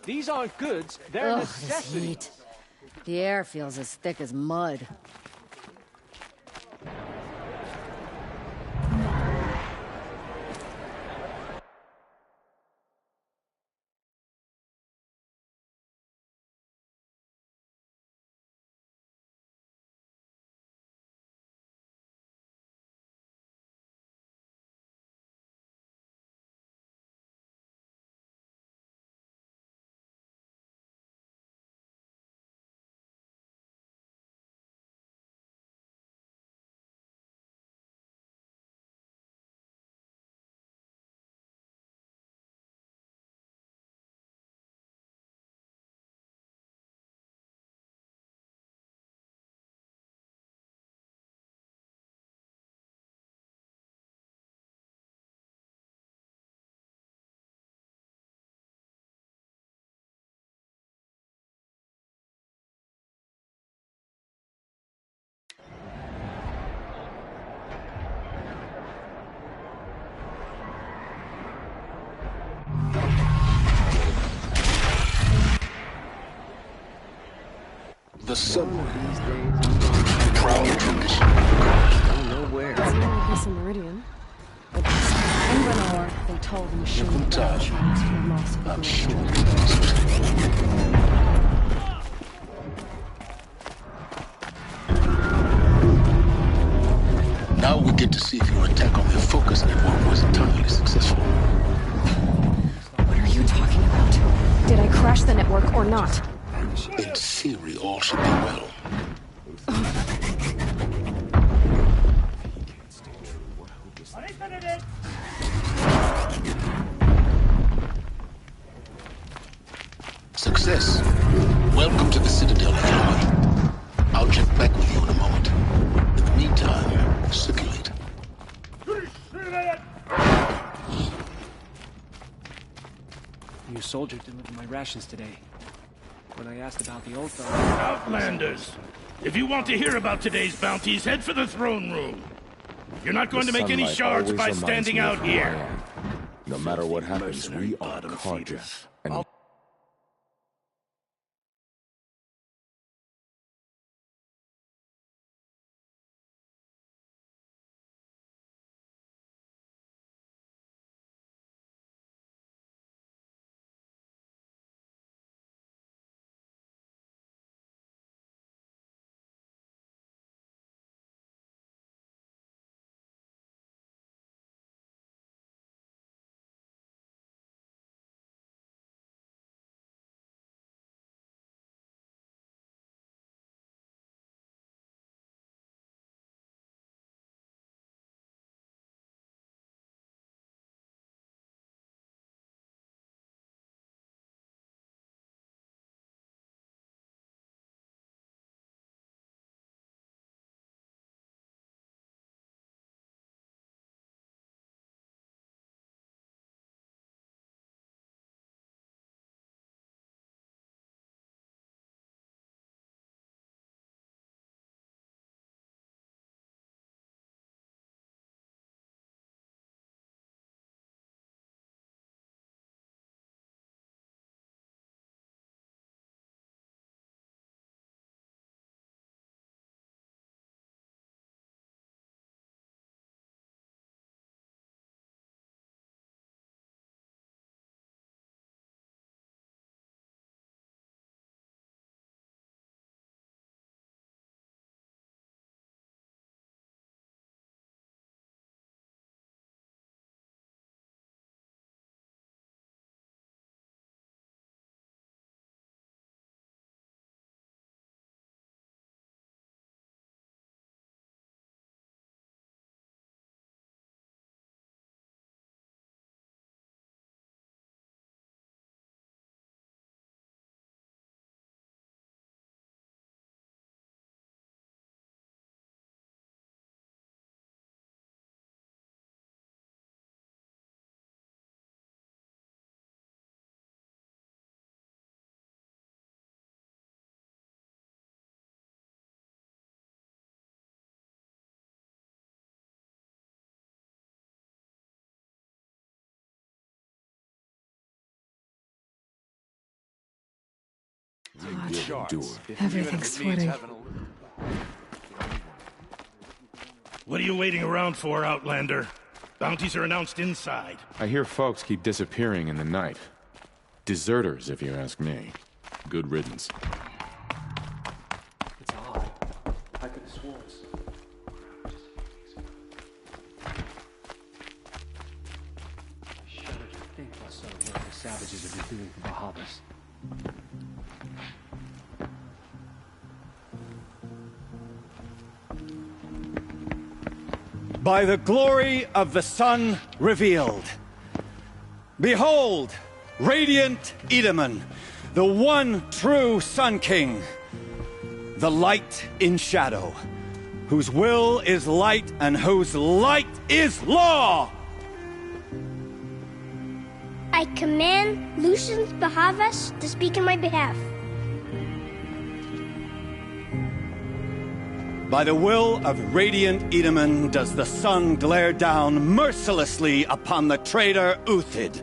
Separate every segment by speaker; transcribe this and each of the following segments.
Speaker 1: These aren't goods, they're
Speaker 2: Ugh, this
Speaker 1: necessities.
Speaker 2: heat. The air feels as thick as mud.
Speaker 3: The subway. Proud tradition.
Speaker 4: I don't know where.
Speaker 5: It's not like this in Meridian. But in Lenore, they told the machine
Speaker 3: From
Speaker 5: that
Speaker 3: time,
Speaker 5: transferred loss of the
Speaker 3: I'm
Speaker 5: grid.
Speaker 3: sure it was. Now we get to see if your attack on the focus network was entirely successful.
Speaker 5: What are you talking about? Did I crash the network or not?
Speaker 3: In theory, all should be well. Success. Welcome to the Citadel, Chloe. I'll check back with you in a moment. In the meantime, circulate.
Speaker 1: New soldier delivered my rations today. When I asked about the old fellow...
Speaker 6: Outlanders! If you want to hear about today's bounties, head for the throne room. You're not going to make any shards by standing out here.
Speaker 4: No matter what happens, we are carja. And
Speaker 5: Everything's sweating.
Speaker 6: What are you waiting around for, Outlander? Bounties are announced inside.
Speaker 7: I hear folks keep disappearing in the night. Deserters, if you ask me. Good riddance.
Speaker 1: It's odd. I could have sworn. I shudder to think what sort of work the savages have been doing for Bahamas.
Speaker 8: By the glory of the sun revealed. Behold, radiant Edaman, the one true Sun King, the light in shadow, whose will is light and whose light is law!
Speaker 9: I command Lucius Bahavas to speak in my behalf.
Speaker 8: By the will of radiant Edaman does the sun glare down mercilessly upon the traitor Uthid.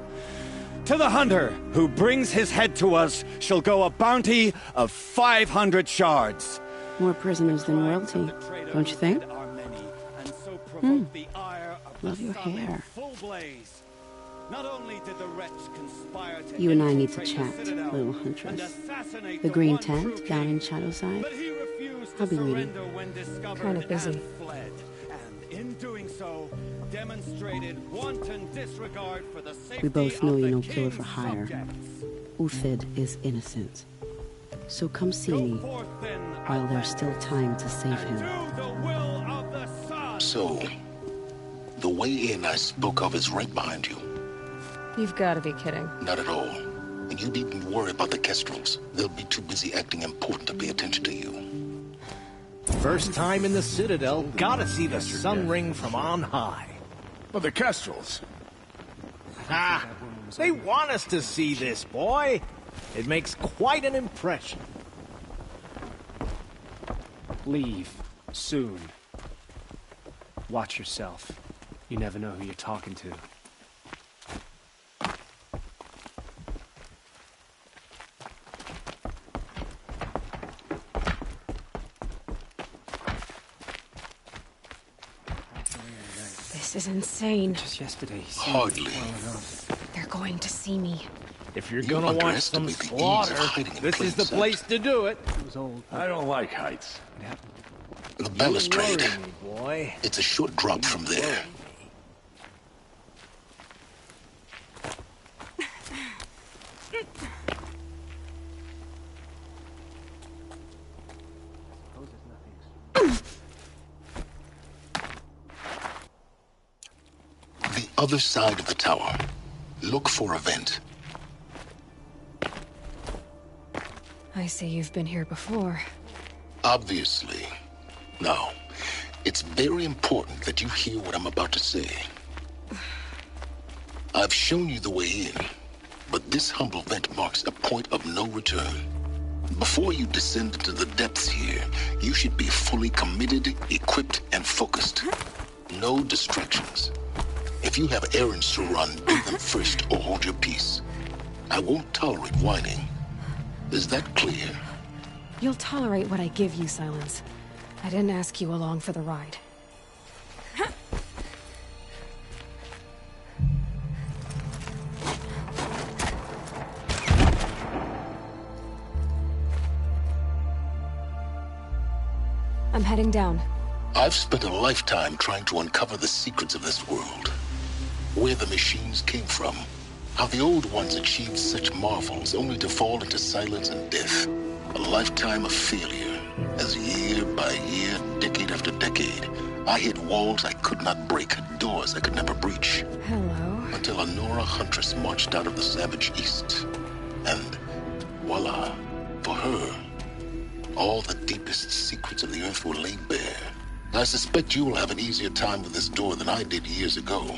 Speaker 8: To the hunter who brings his head to us shall go a bounty of 500 shards.
Speaker 10: More prisoners than royalty, don't you think? Love your hair. You and I need to chat, little huntress. The green tent down in Shadowside? I'll be waiting.
Speaker 5: Kind of busy.
Speaker 10: We both know you're no killer for hire. Uthid is innocent. So come see me while there's still time to save him.
Speaker 3: So, the way in I spoke of is right behind you.
Speaker 5: You've got to be kidding.
Speaker 3: Not at all. And you needn't worry about the Kestrels. They'll be too busy acting important to pay attention to you.
Speaker 11: First time in the Citadel, gotta see the sun ring from on high.
Speaker 4: Well, the Kestrels.
Speaker 11: Ah, they want us to see this, boy. It makes quite an impression.
Speaker 1: Leave. Soon. Watch yourself. You never know who you're talking to.
Speaker 5: This is insane.
Speaker 1: Just yesterday.
Speaker 3: Hardly.
Speaker 5: They're going to see me.
Speaker 11: If you're gonna watch some slaughter, this is the place to do it.
Speaker 1: It was old.
Speaker 4: I don't like heights.
Speaker 3: The balustrade.
Speaker 11: You worry me, boy.
Speaker 3: It's a short drop from there. The other side of the tower. Look for a vent.
Speaker 5: I see you've been here before.
Speaker 3: Obviously. Now, it's very important that you hear what I'm about to say. I've shown you the way in, but this humble vent marks a point of no return. Before you descend into the depths here, you should be fully committed, equipped, and focused. No distractions. If you have errands to run, do them first or hold your peace. I won't tolerate whining. Is that clear?
Speaker 5: You'll tolerate what I give you, Silence. I didn't ask you along for the ride. I'm heading down.
Speaker 3: I've spent a lifetime trying to uncover the secrets of this world. Where the machines came from. How the old ones achieved such marvels only to fall into silence and death. A lifetime of failure. As year by year, decade after decade, I hit walls I could not break, doors I could never breach.
Speaker 5: Hello.
Speaker 3: Until a Nora huntress marched out of the savage east. And voila, for her, all the deepest secrets of the earth were laid bare. I suspect you will have an easier time with this door than I did years ago.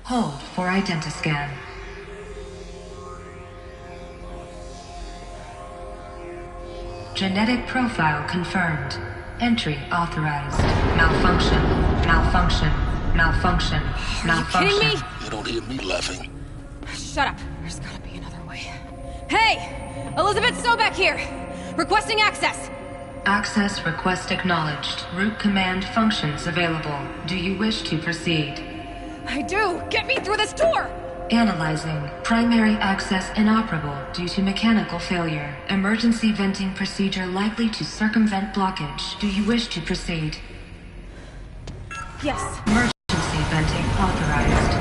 Speaker 12: Hold for identiscan. Genetic profile confirmed. Entry authorized. Malfunction. Malfunction. Malfunction. Malfunction.
Speaker 5: Kidding me?
Speaker 3: You don't hear me laughing.
Speaker 5: Shut up. There's gotta be another way. Hey! Elizabeth Sobek here! Requesting access!
Speaker 12: Access request acknowledged. Root command functions available. Do you wish to proceed?
Speaker 5: I do! Get me through this door!
Speaker 12: Analyzing. Primary access inoperable due to mechanical failure. Emergency venting procedure likely to circumvent blockage. Do you wish to proceed?
Speaker 5: Yes.
Speaker 12: Emergency venting authorized.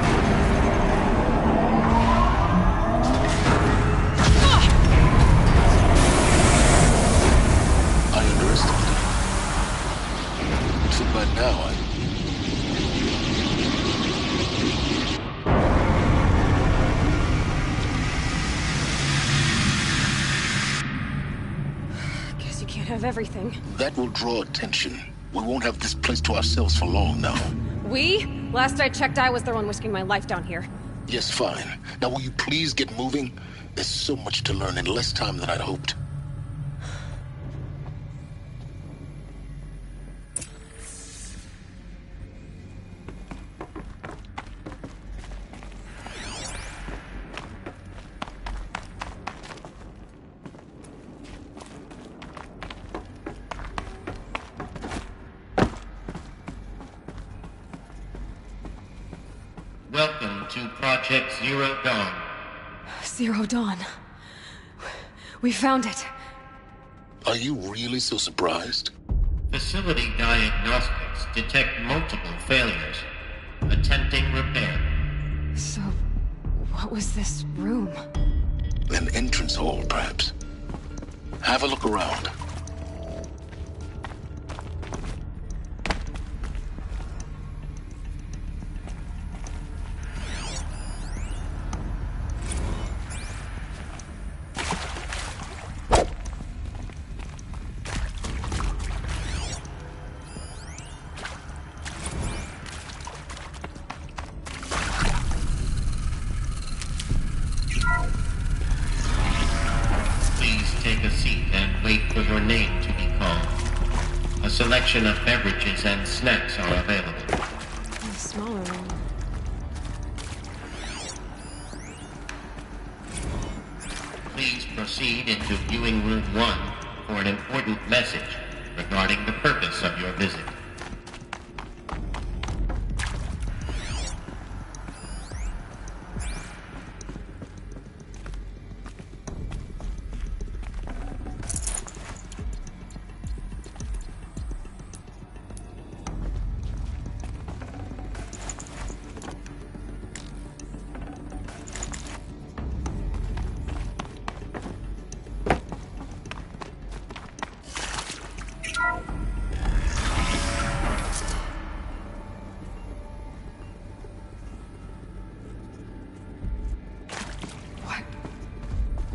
Speaker 3: I underestimated it. So by now,
Speaker 5: Guess you can't have everything.
Speaker 3: That will draw attention. We won't have this place to ourselves for long now.
Speaker 5: We? Last I checked, I was the one risking my life down here.
Speaker 3: Yes, fine. Now will you please get moving? There's so much to learn in less time than I'd hoped.
Speaker 13: Welcome to Project Zero Dawn.
Speaker 5: Zero Dawn. We found it.
Speaker 3: Are you really so surprised?
Speaker 13: Facility diagnostics detect multiple failures. Attempting repair.
Speaker 5: So, what was this room?
Speaker 3: An entrance hall, perhaps. Have a look around.
Speaker 13: Take a seat and wait for your name to be called. A selection of beverages and snacks are available.
Speaker 5: A smaller room.
Speaker 13: Please proceed into viewing room 1 for an important message regarding the purpose of your visit.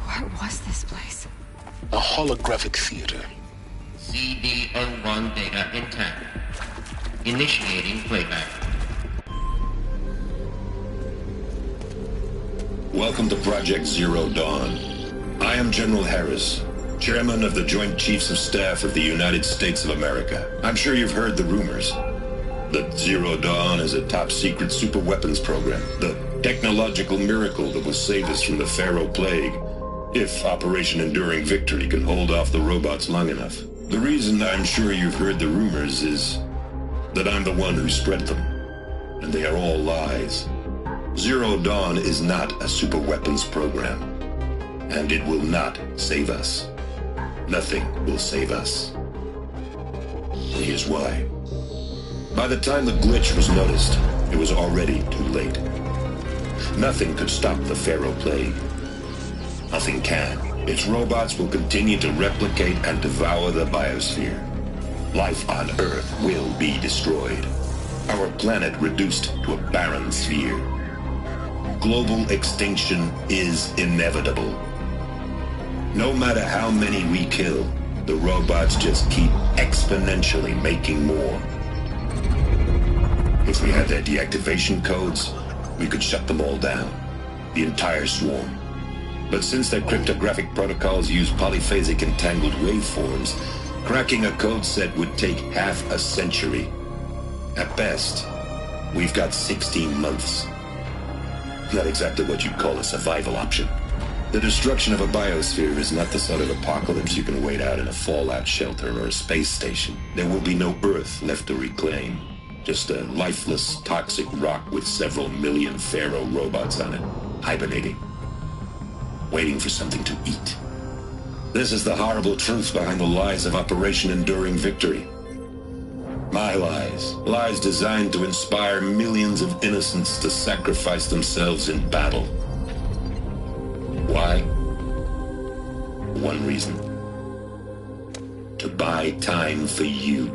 Speaker 5: What was this place?
Speaker 3: A holographic theater.
Speaker 13: CD01 data intact. Initiating playback.
Speaker 14: Welcome to Project Zero Dawn. I am General Harris, Chairman of the Joint Chiefs of Staff of the United States of America. I'm sure you've heard the rumors that Zero Dawn is a top-secret superweapons program, the technological miracle that will save us from the Pharaoh Plague, if Operation Enduring Victory can hold off the robots long enough. The reason I'm sure you've heard the rumors is that I'm the one who spread them, and they are all lies. Zero Dawn is not a superweapons program, and it will not save us. Nothing will save us. Here's why. By the time the glitch was noticed, it was already too late. Nothing could stop the Pharaoh Plague. Nothing can. Its robots will continue to replicate and devour the biosphere. Life on Earth will be destroyed. Our planet reduced to a barren sphere. Global extinction is inevitable. No matter how many we kill, the robots just keep exponentially making more. If we had their deactivation codes, we could shut them all down. The entire swarm. But since their cryptographic protocols use polyphasic entangled waveforms, cracking a code set would take half a century. At best, we've got 16 months. Not exactly what you'd call a survival option. The destruction of a biosphere is not the sort of apocalypse you can wait out in a fallout shelter or a space station. There will be no Earth left to reclaim. Just a lifeless, toxic rock with several million Pharaoh robots on it, hibernating, waiting for something to eat. This is the horrible truth behind the lies of Operation Enduring Victory. My lies. Lies designed to inspire millions of innocents to sacrifice themselves in battle. Why? One reason. To buy time for you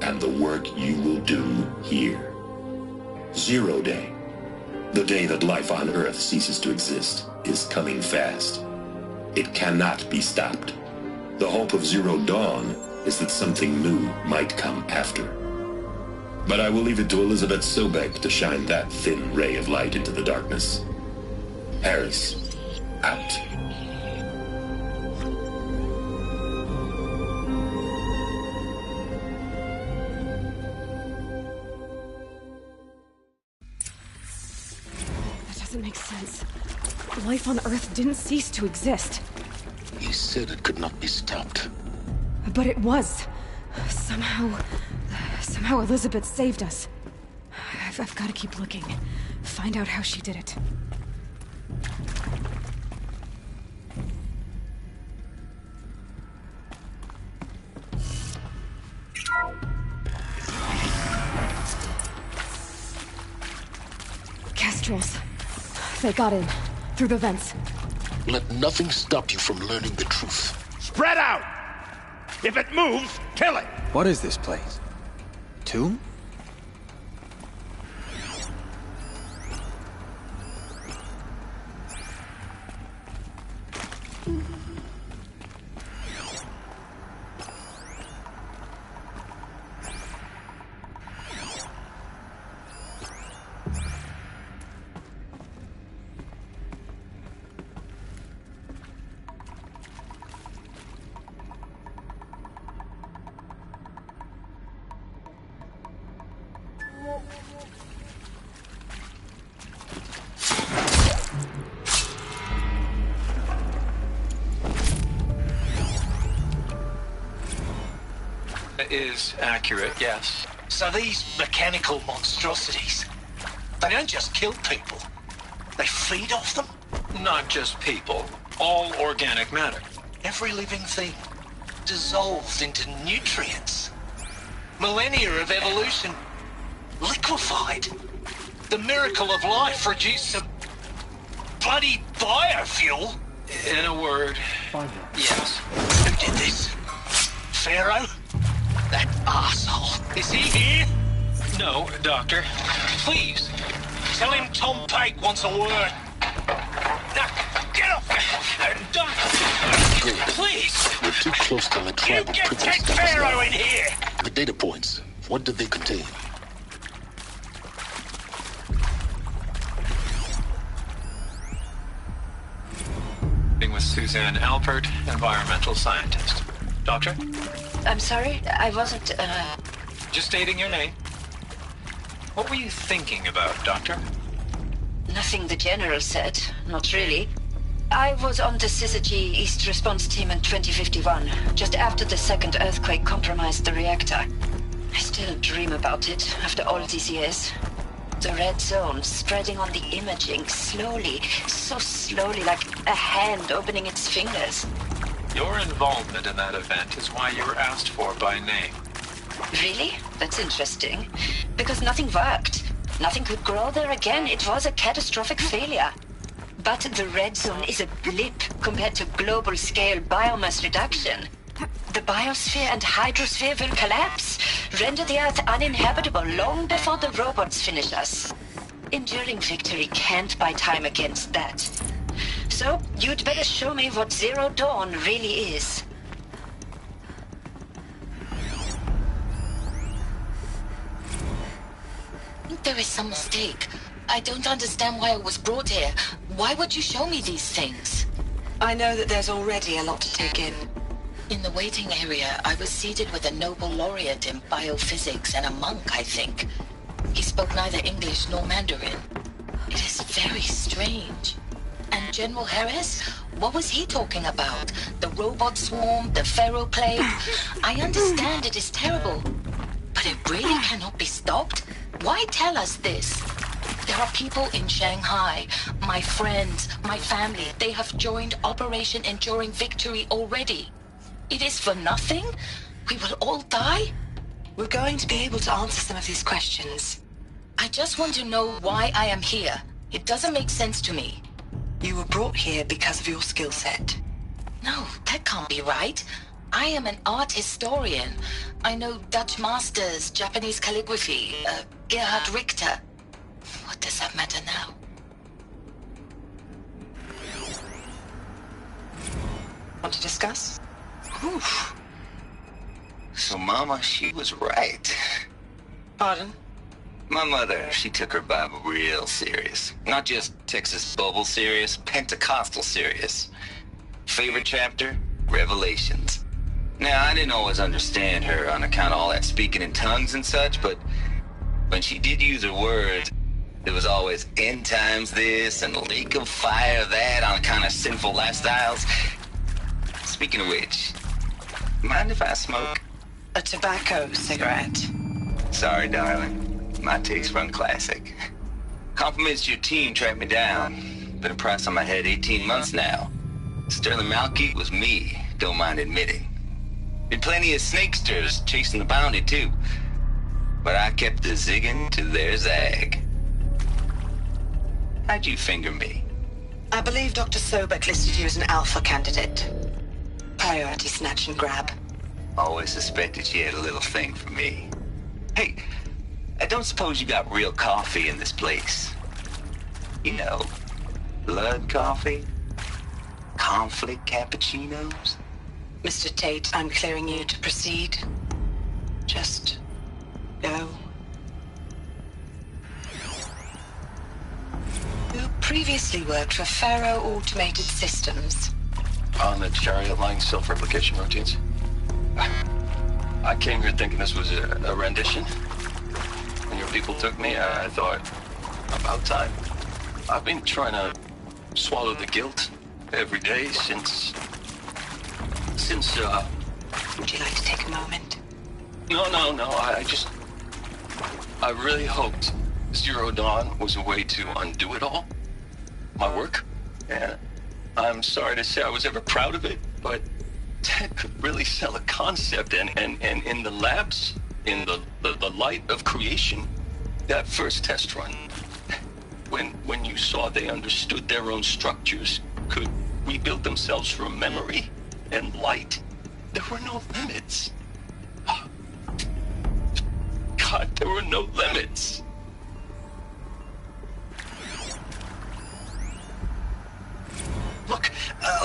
Speaker 14: and the work you will do here. 0 Day, the day that life on Earth ceases to exist, is coming fast. It cannot be stopped. The hope of Zero Dawn is that something new might come after. But I will leave it to Elizabeth Sobek to shine that thin ray of light into the darkness. Harris, out.
Speaker 5: That doesn't make sense. Life on Earth didn't cease to exist.
Speaker 3: You said it could not be stopped.
Speaker 5: But it was. Somehow Elizabeth saved us. I've got to keep looking. Find out how she did it. Kestrels. They got in. Through the vents.
Speaker 3: Let nothing stop you from learning the truth.
Speaker 6: Spread out! If it moves, kill it!
Speaker 15: What is this place? Tomb?
Speaker 16: Is accurate, yes.
Speaker 17: So these mechanical monstrosities, they don't just kill people, they feed off them?
Speaker 16: Not just people, all organic matter.
Speaker 17: Every living thing dissolved into nutrients. Millennia of evolution liquefied. The miracle of life reduced to bloody biofuel.
Speaker 16: In a word, yes.
Speaker 17: Who did this? Pharaoh? That arsehole. Is he here?
Speaker 16: No, Doctor.
Speaker 17: Please, tell him Tom Pate wants a word. Now, get off! Doctor!
Speaker 3: Good.
Speaker 17: Please!
Speaker 3: We're too close to let
Speaker 17: You
Speaker 3: tribal
Speaker 17: get
Speaker 3: privilege
Speaker 17: that Pharaoh in here!
Speaker 3: The data points, what did they contain?
Speaker 16: With Suzanne Alpert, environmental scientist. Doctor?
Speaker 18: I'm sorry, I wasn't,
Speaker 16: Just stating your name. What were you thinking about, Doctor?
Speaker 18: Nothing the General said, not really. I was on the Syzygy East Response Team in 2051, just after the second earthquake compromised the reactor. I still dream about it, after all these years. The red zone spreading on the imaging, slowly, so slowly, like a hand opening its fingers.
Speaker 16: Your involvement in that event is why you were asked for by name.
Speaker 18: Really? That's interesting. Because nothing worked. Nothing could grow there again. It was a catastrophic failure. But the red zone is a blip compared to global-scale biomass reduction. The biosphere and hydrosphere will collapse, render the Earth uninhabitable long before the robots finish us. Enduring Victory can't buy time against that. So, you'd better show me what Zero Dawn really is.
Speaker 19: There is some mistake. I don't understand why I was brought here. Why would you show me these things?
Speaker 18: I know that there's already a lot to take in.
Speaker 19: In the waiting area, I was seated with a Nobel laureate in biophysics and a monk, I think. He spoke neither English nor Mandarin. It is very strange. And General Harris? What was he talking about? The robot swarm, the Pharaoh plague? I understand it is terrible, but it really cannot be stopped? Why tell us this? There are people in Shanghai, my friends, my family. They have joined Operation Enduring Victory already. It is for nothing? We will all die?
Speaker 18: We're going to be able to answer some of these questions.
Speaker 19: I just want to know why I am here. It doesn't make sense to me.
Speaker 18: You were brought here because of your skill set.
Speaker 19: No, that can't be right. I am an art historian. I know Dutch masters, Japanese calligraphy, Gerhard Richter. What does that matter now?
Speaker 18: Want to discuss?
Speaker 15: Oof. So Mama, she was right.
Speaker 18: Pardon?
Speaker 15: My mother, she took her Bible real serious. Not just Texas Bible serious, Pentecostal serious. Favorite chapter? Revelations. Now, I didn't always understand her on account of all that speaking in tongues and such, but when she did use her words, there was always end times this and lake of fire that on account of sinful lifestyles. Speaking of which, mind if I smoke?
Speaker 18: A tobacco cigarette.
Speaker 15: Sorry, darling. My taste run classic. Compliments to your team tracked me down. Been a price on my head 18 months now. Sterling Malky was me, don't mind admitting. Been plenty of snakesters chasing the bounty too. But I kept the zigging to their zag. How'd you finger me?
Speaker 18: I believe Dr. Sobek listed you as an alpha candidate. Priority snatch and grab.
Speaker 15: Always suspected she had a little thing for me. Hey, I don't suppose you got real coffee in this place. You know, blood coffee? Conflict cappuccinos?
Speaker 18: Mr. Tate, I'm clearing you to proceed. Just go. You previously worked for Pharaoh Automated Systems.
Speaker 20: On the chariot line self-replication routines. I came here thinking this was a rendition. When your people took me, I thought, about time. I've been trying to swallow the guilt every day since...
Speaker 18: Would you like to take a moment?
Speaker 20: No, I really hoped Zero Dawn was a way to undo it all. My work. And I'm sorry to say I was ever proud of it, but Ted could really sell a concept, and in the labs, in the light of creation, that first test run, when you saw they understood their own structures, could rebuild themselves from memory and light, there were no limits. God, there were no limits.
Speaker 17: Look,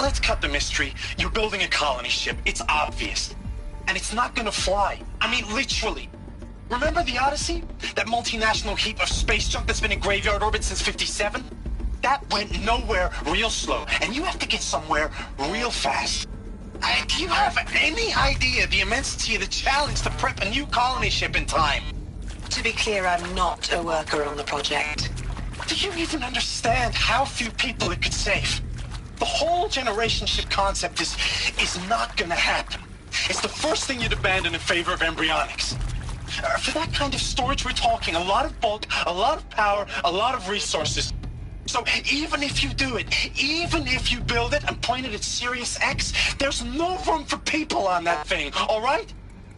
Speaker 17: let's cut the mystery. You're building a colony ship. It's obvious. And it's not gonna fly. I mean, literally. Remember the Odyssey? That multinational heap of space junk that's been in graveyard orbit since '57? That went nowhere real slow. And you have to get somewhere real fast. Do you have any idea the immensity of the challenge to prep a new colony ship in time?
Speaker 18: To be clear, I'm not a worker on the project.
Speaker 17: Do you even understand how few people it could save? The whole generation ship concept is not gonna happen. It's the first thing you'd abandon in favor of embryonics. For that kind of storage, we're talking a lot of bulk, a lot of power, a lot of resources. So even if you do it, even if you build it and point it at Sirius X, there's no room for people on that thing, all right?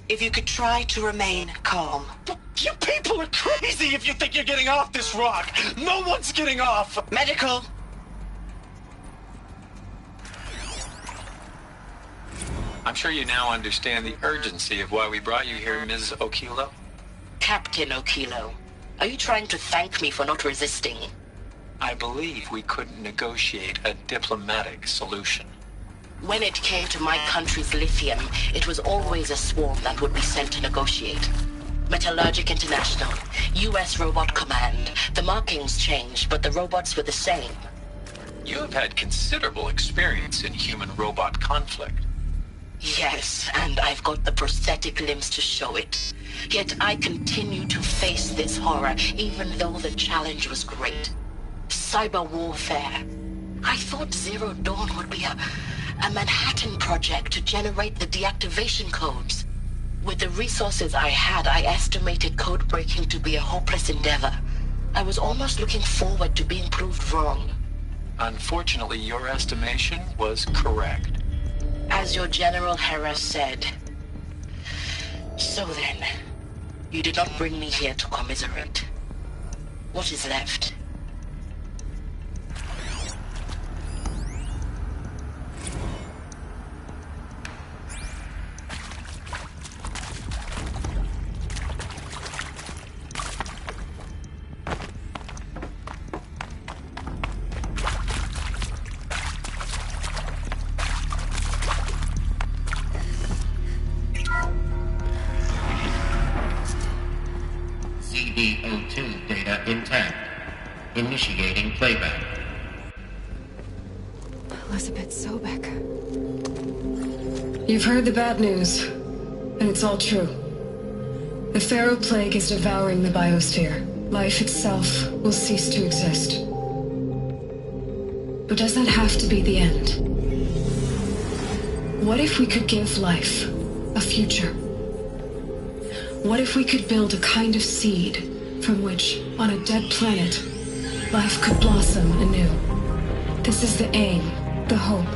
Speaker 18: If you could try to remain calm.
Speaker 17: You people are crazy if you think you're getting off this rock. No one's getting off.
Speaker 18: Medical.
Speaker 16: I'm sure you now understand the urgency of why we brought you here, Ms. Okilo.
Speaker 19: Captain Okilo, are you trying to thank me for not resisting?
Speaker 16: I believe we couldn't negotiate a diplomatic solution.
Speaker 19: When it came to my country's lithium, it was always a swarm that would be sent to negotiate. Metallurgic International, U.S. Robot Command. The markings changed, but the robots were the same.
Speaker 16: You have had considerable experience in human-robot conflict.
Speaker 19: Yes, and I've got the prosthetic limbs to show it. Yet I continue to face this horror, even though the challenge was great. Cyber warfare. I thought Zero Dawn would be a Manhattan project to generate the deactivation codes. With the resources I had, I estimated code breaking to be a hopeless endeavor. I was almost looking forward to being proved wrong.
Speaker 16: Unfortunately, your estimation was correct.
Speaker 19: As your General Harris said. So then, you did not bring me here to commiserate. What is left?
Speaker 13: CD02 data intact. Initiating playback.
Speaker 5: Elizabeth Sobek.
Speaker 21: You've heard the bad news, and it's all true. The Pharaoh Plague is devouring the biosphere. Life itself will cease to exist. But does that have to be the end? What if we could give life a future? What if we could build a kind of seed from which, on a dead planet, life could blossom anew? This is the aim, the hope,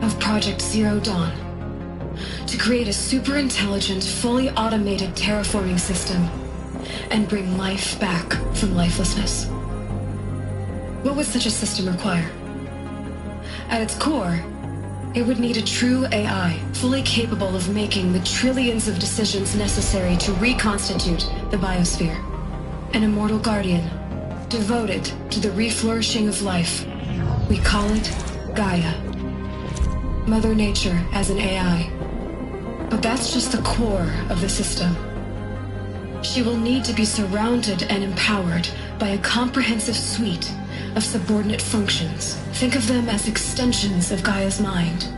Speaker 21: of Project Zero Dawn. To create a super-intelligent, fully automated terraforming system and bring life back from lifelessness. What would such a system require? At its core, it would need a true AI, fully capable of making the trillions of decisions necessary to reconstitute the biosphere. An immortal guardian, devoted to the reflourishing of life. We call it Gaia. Mother Nature as an AI. But that's just the core of the system. She will need to be surrounded and empowered by a comprehensive suite of subordinate functions. Think of them as extensions of Gaia's mind,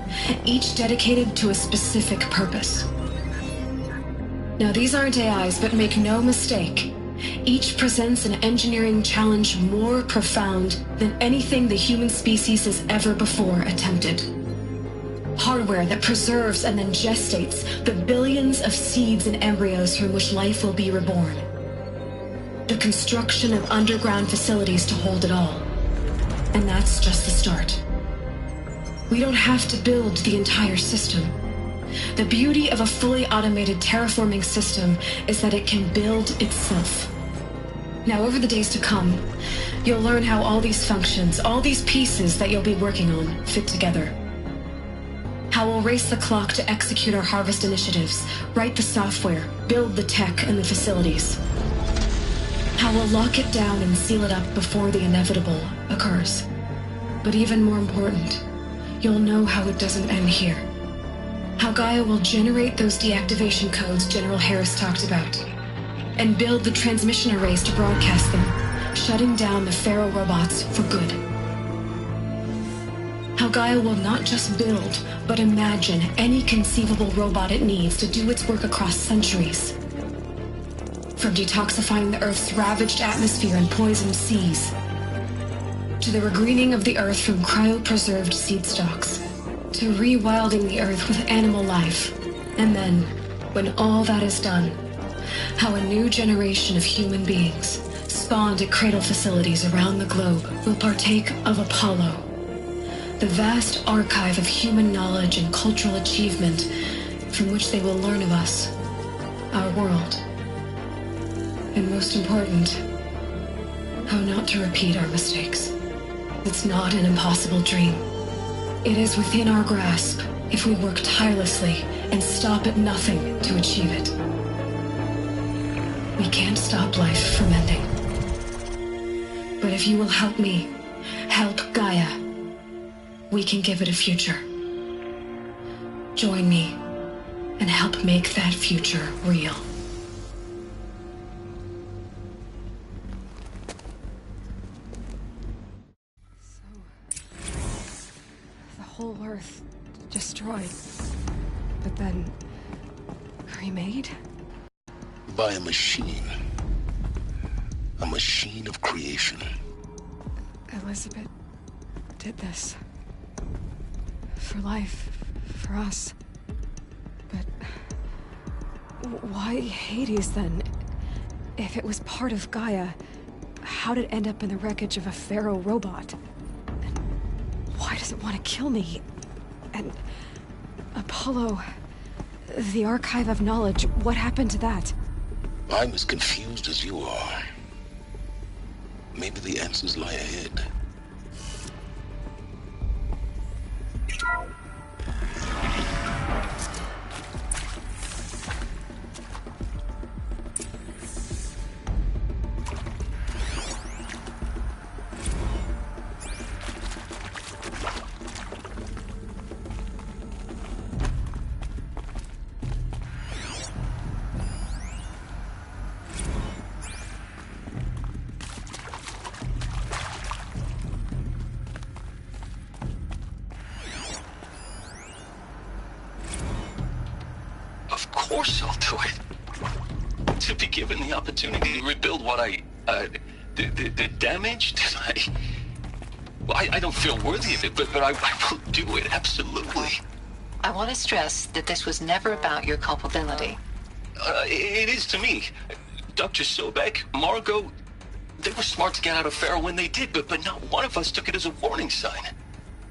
Speaker 21: each dedicated to a specific purpose. Now, these aren't AIs, but make no mistake, each presents an engineering challenge more profound than anything the human species has ever before attempted. Hardware that preserves and then gestates the billions of seeds and embryos from which life will be reborn. The construction of underground facilities to hold it all. And that's just the start. We don't have to build the entire system. The beauty of a fully automated terraforming system is that it can build itself. Now, over the days to come, you'll learn how all these functions, all these pieces that you'll be working on, fit together. How we'll race the clock to execute our harvest initiatives, write the software, build the tech and the facilities. How we'll lock it down and seal it up before the inevitable occurs. But even more important, you'll know how it doesn't end here. How Gaia will generate those deactivation codes General Harris talked about, and build the transmission arrays to broadcast them, shutting down the Pharaoh robots for good. How Gaia will not just build, but imagine any conceivable robot it needs to do its work across centuries. From detoxifying the Earth's ravaged atmosphere and poisoned seas, to the regreening of the Earth from cryopreserved seed stalks, to rewilding the Earth with animal life. And then, when all that is done, how a new generation of human beings, spawned at cradle facilities around the globe, will partake of Apollo, the vast archive of human knowledge and cultural achievement from which they will learn of us, our world. And most important, how not to repeat our mistakes. It's not an impossible dream. It is within our grasp if we work tirelessly and stop at nothing to achieve it. We can't stop life from ending. But if you will help me, help Gaia, we can give it a future. Join me and help make that future real.
Speaker 5: Whole Earth destroyed, but then remade?
Speaker 3: By a machine. A machine of creation.
Speaker 5: Elizabeth did this. For life. For us. But... why Hades, then? If it was part of Gaia, how'd it end up in the wreckage of a Pharaoh robot? And why does it want to kill me? And... Apollo... the Archive of Knowledge, what happened to that?
Speaker 3: I'm as confused as you are. Maybe the answers lie ahead.
Speaker 20: Of course I'll do it. To be given the opportunity to rebuild what the damage that I don't feel worthy of it, but I will do it, absolutely.
Speaker 19: I want to stress that this was never about your culpability.
Speaker 20: It is to me. Dr. Sobek, Margot, they were smart to get out of Pharaoh when they did, but not one of us took it as a warning sign.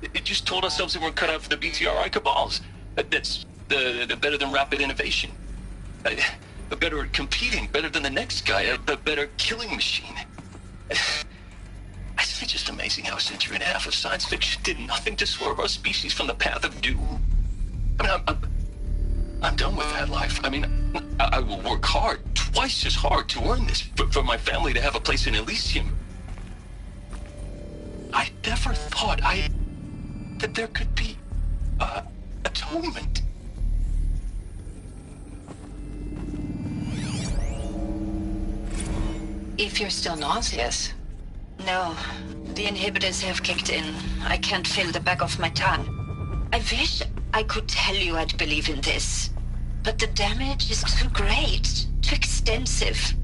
Speaker 20: It just told ourselves that we're cut out for the BTRI cabals. That's the better than rapid innovation. The better at competing, better than the next guy, a better killing machine. It's just amazing how a century and a half of science fiction did nothing to swerve our species from the path of doom. I mean, I'm done with that life. I mean, I will work hard, twice as hard to earn this, for my family to have a place in Elysium. I never thought that there could be atonement.
Speaker 19: If you're still nauseous.
Speaker 18: No, the inhibitors have kicked in. I can't feel the back of my tongue. I wish I could tell you I'd believe in this. But the damage is too great, too extensive,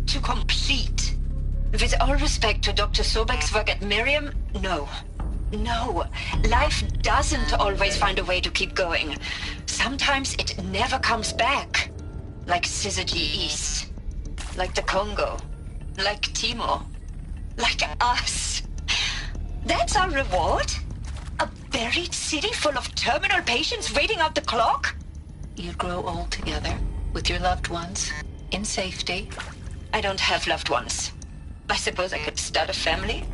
Speaker 18: too complete. With all respect to Dr. Sobek's work at Miriam, no. No, life doesn't always find a way to keep going. Sometimes it never comes back. Like Syzygy East. Like the Congo. Like Timo. Like us. That's our reward? A buried city full of terminal patients waiting out the clock?
Speaker 19: You'd grow old together, with your loved ones, in safety.
Speaker 18: I don't have loved ones. I suppose I could start a family?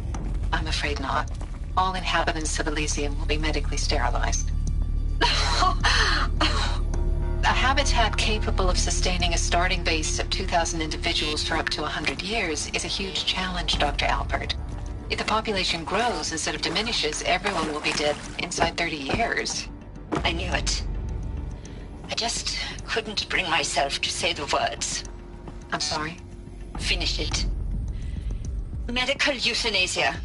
Speaker 19: I'm afraid not. All inhabitants of Elysium will be medically sterilized. A habitat capable of sustaining a starting base of 2,000 individuals for up to 100 years is a huge challenge, Dr. Alpert. If the population grows instead of diminishes, everyone will be dead inside 30 years.
Speaker 18: I knew it. I just couldn't bring myself to say the words.
Speaker 19: I'm sorry?
Speaker 18: Finish it. Medical euthanasia.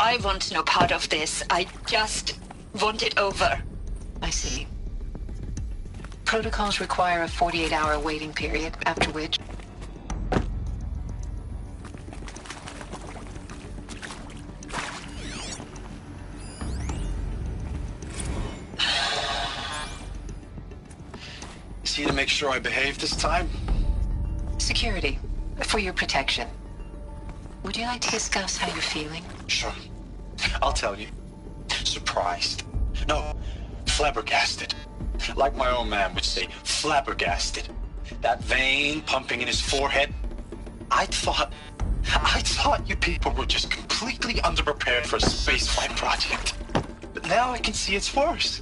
Speaker 18: I want no part of this. I just want it over.
Speaker 19: I see. Protocols require a 48-hour waiting period, after which...
Speaker 17: Is he to make sure I behave this time?
Speaker 19: Security. For your protection. Would you like to discuss how you're feeling?
Speaker 17: Sure. I'll tell you. Surprised. No, flabbergasted. Like my own man would say, flabbergasted. That vein pumping in his forehead. I thought you people were just completely underprepared for a spaceflight project. But now I can see it's worse.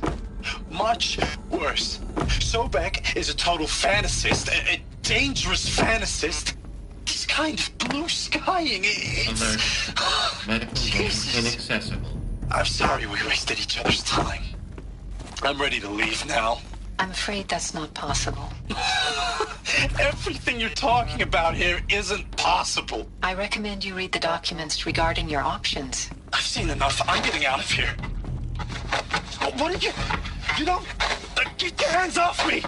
Speaker 17: Much worse. Sobek is a total fantasist, a dangerous fantasist. He's kind of blue skying.
Speaker 13: Alert. Medical zone inaccessible.
Speaker 17: I'm sorry we wasted each other's time. I'm ready to leave now.
Speaker 19: I'm afraid that's not possible.
Speaker 17: Everything you're talking about here isn't possible.
Speaker 19: I recommend you read the documents regarding your options.
Speaker 17: I've seen enough. I'm getting out of here. What are you... You don't... Get your hands off me!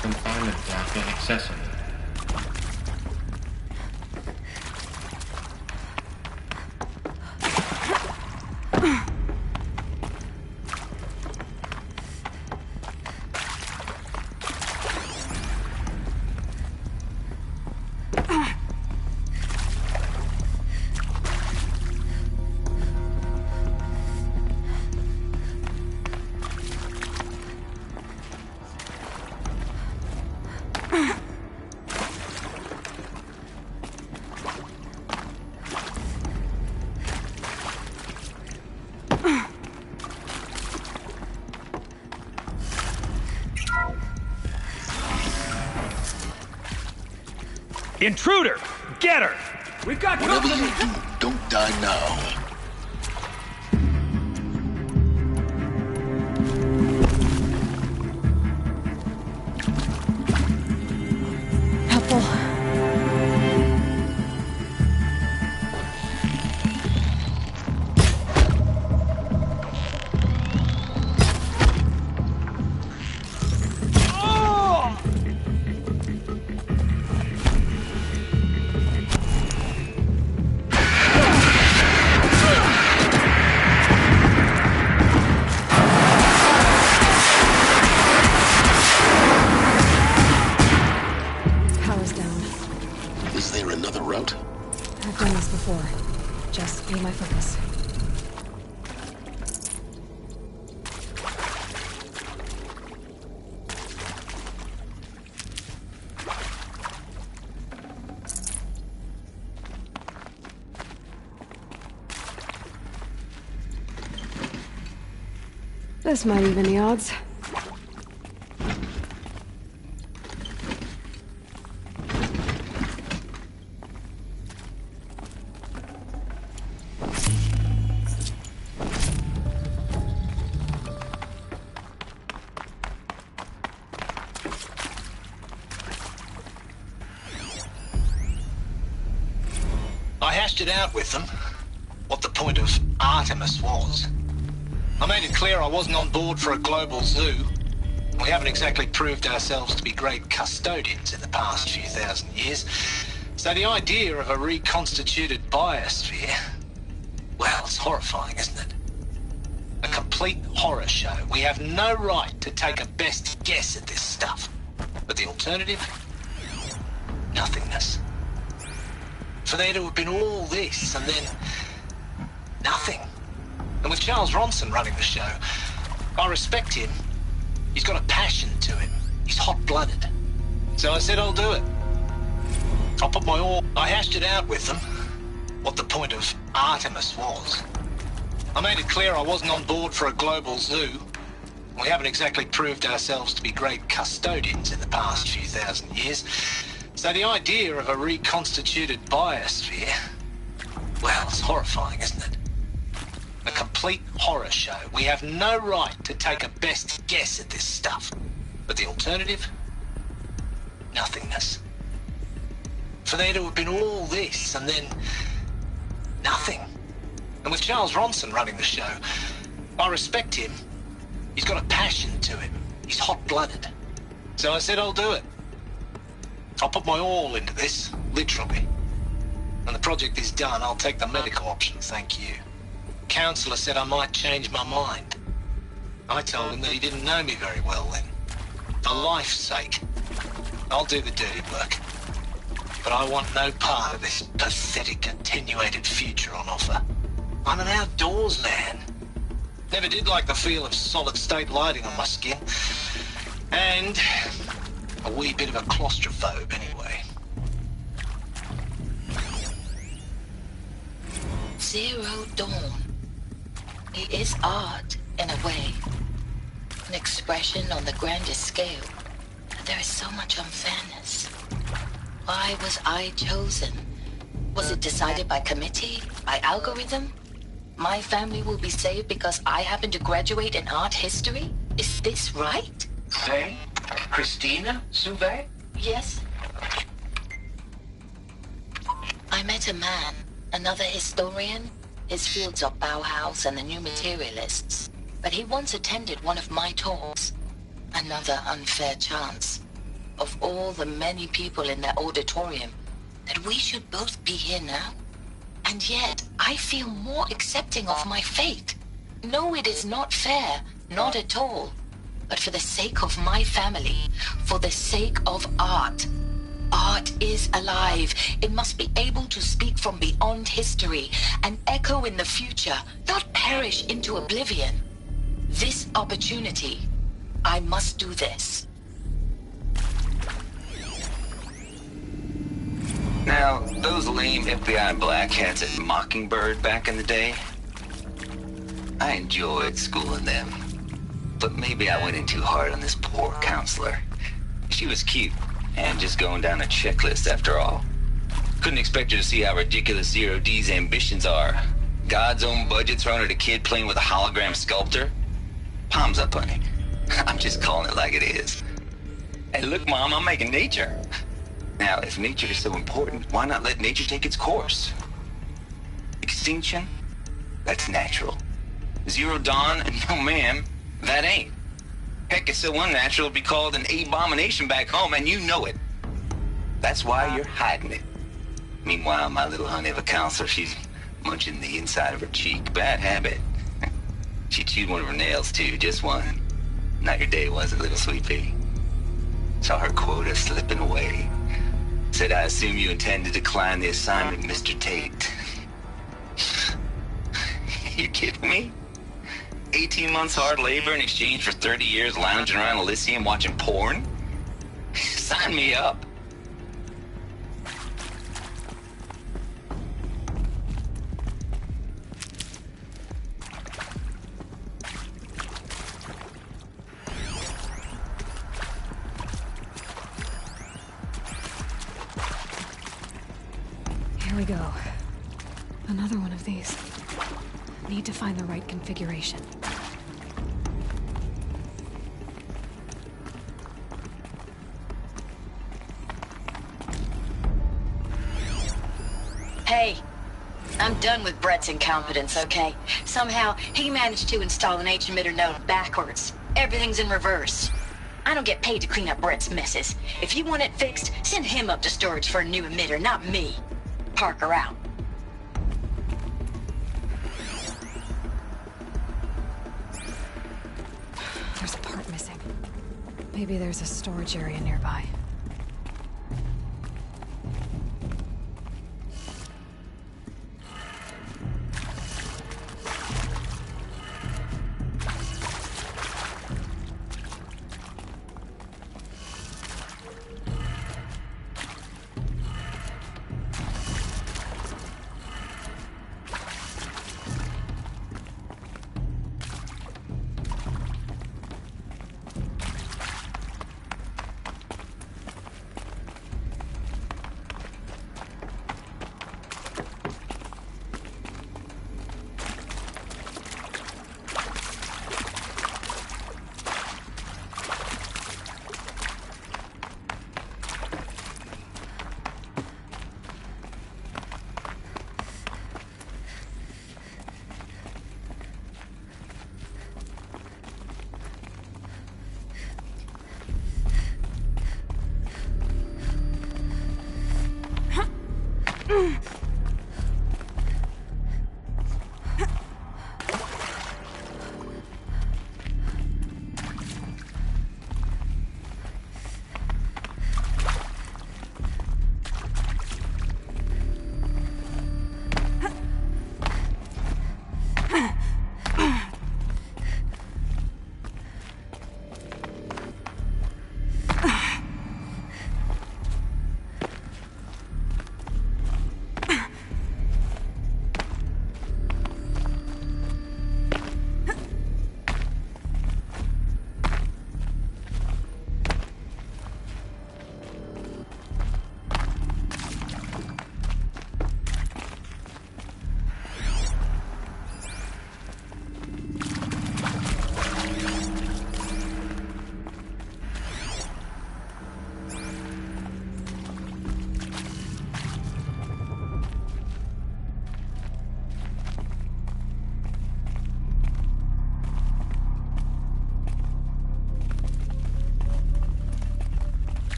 Speaker 13: confinement block inaccessible.
Speaker 1: Intruder! Get her! We've got
Speaker 3: Whatever you do, don't die now.
Speaker 5: Helpful. Power's down.
Speaker 3: Is there another route?
Speaker 5: I've done this before. Just be my focus. This might even the odds.
Speaker 17: I hashed it out with them, what the point of Artemis was. I made it clear I wasn't on board for a global zoo. We haven't exactly proved ourselves to be great custodians in the past few thousand years. So the idea of a reconstituted biosphere, well, it's horrifying, isn't it? A complete horror show. We have no right to take a best guess at this stuff. But the alternative? Nothingness. For there to have been all this and then nothing. And with Charles Ronson running the show, I respect him. He's got a passion to him. He's hot-blooded. So I said I'll do it. I'll put my all... I hashed it out with them, what the point of Artemis was. I made it clear I wasn't on board for a global zoo. We haven't exactly proved ourselves to be great custodians in the past few thousand years. So the idea of a reconstituted biosphere, well, it's horrifying, isn't it? A complete horror show. We have no right to take a best guess at this stuff. But the alternative? Nothingness. For there to have been all this and then nothing. And with Charles Ronson running the show, I respect him. He's got a passion to him. He's hot-blooded. So I said I'll do it. I'll put my all into this, literally. When the project is done, I'll take the medical option, thank you. Counselor said I might change my mind. I told him that he didn't know me very well then. For life's sake, I'll do the dirty work. But I want no part of this pathetic attenuated future on offer. I'm an outdoors man. Never did like the feel of solid-state lighting on my skin. And a wee bit of a claustrophobe anyway.
Speaker 19: Zero Dawn. It is art, in a way. An expression on the grandest scale. There is so much unfairness. Why was I chosen? Was it decided by committee? By algorithm? My family will be saved because I happen to graduate in art history? Is this right?
Speaker 17: Hey, Christina Souvet?
Speaker 19: Yes. I met a man, another historian. His fields are Bauhaus and the New Materialists. But he once attended one of my talks. Another unfair chance. of all the many people in that auditorium that we should both be here now. And yet, I feel more accepting of my fate. No, it is not fair, not at all. But for the sake of my family, for the sake of art. Art is alive. It must be able to speak from beyond history and echo in the future, not perish into oblivion. This opportunity, I must do this.
Speaker 15: Now, those lame FBI black hats at Mockingbird back in the day, I enjoyed schooling them. But maybe I went in too hard on this poor counselor. She was cute, and just going down a checklist after all. Couldn't expect her to see how ridiculous Zero D's ambitions are. God's own budget thrown at a kid playing with a hologram sculptor? Palms up, honey. I'm just calling it like it is. Hey, look, Mom, I'm making nature. Now, if nature is so important, why not let nature take its course? Extinction? That's natural. Zero Dawn? No, ma'am. That ain't. Heck, it's so unnatural it'd be called an abomination back home, and you know it. That's why you're hiding it. Meanwhile, my little honey of a counselor, she's munching the inside of her cheek. Bad habit. She chewed one of her nails, too, just one. Not your day, was it, little sweet pea? Saw her quota slipping away. Said, I assume you intend to decline the assignment, Mr. Tate. You kidding me? 18 months hard labor in exchange for 30 years lounging around Elysium watching porn? Sign me up.
Speaker 5: Here we go. Another one of these. Need to find the right configuration.
Speaker 18: Hey, I'm done with Brett's incompetence, okay? Somehow, he managed to install an H-emitter node backwards. Everything's in reverse. I don't get paid to clean up Brett's messes. If you want it fixed, send him up to storage for a new emitter, not me. Parker out.
Speaker 5: There's a part missing. Maybe there's a storage area nearby.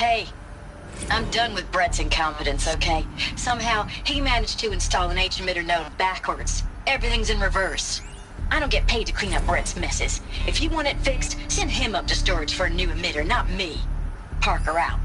Speaker 18: Hey, I'm done with Brett's incompetence, okay? Somehow, he managed to install an H-emitter node backwards. Everything's in reverse. I don't get paid to clean up Brett's messes. If you want it fixed, send him up to storage for a new emitter, not me. Parker out.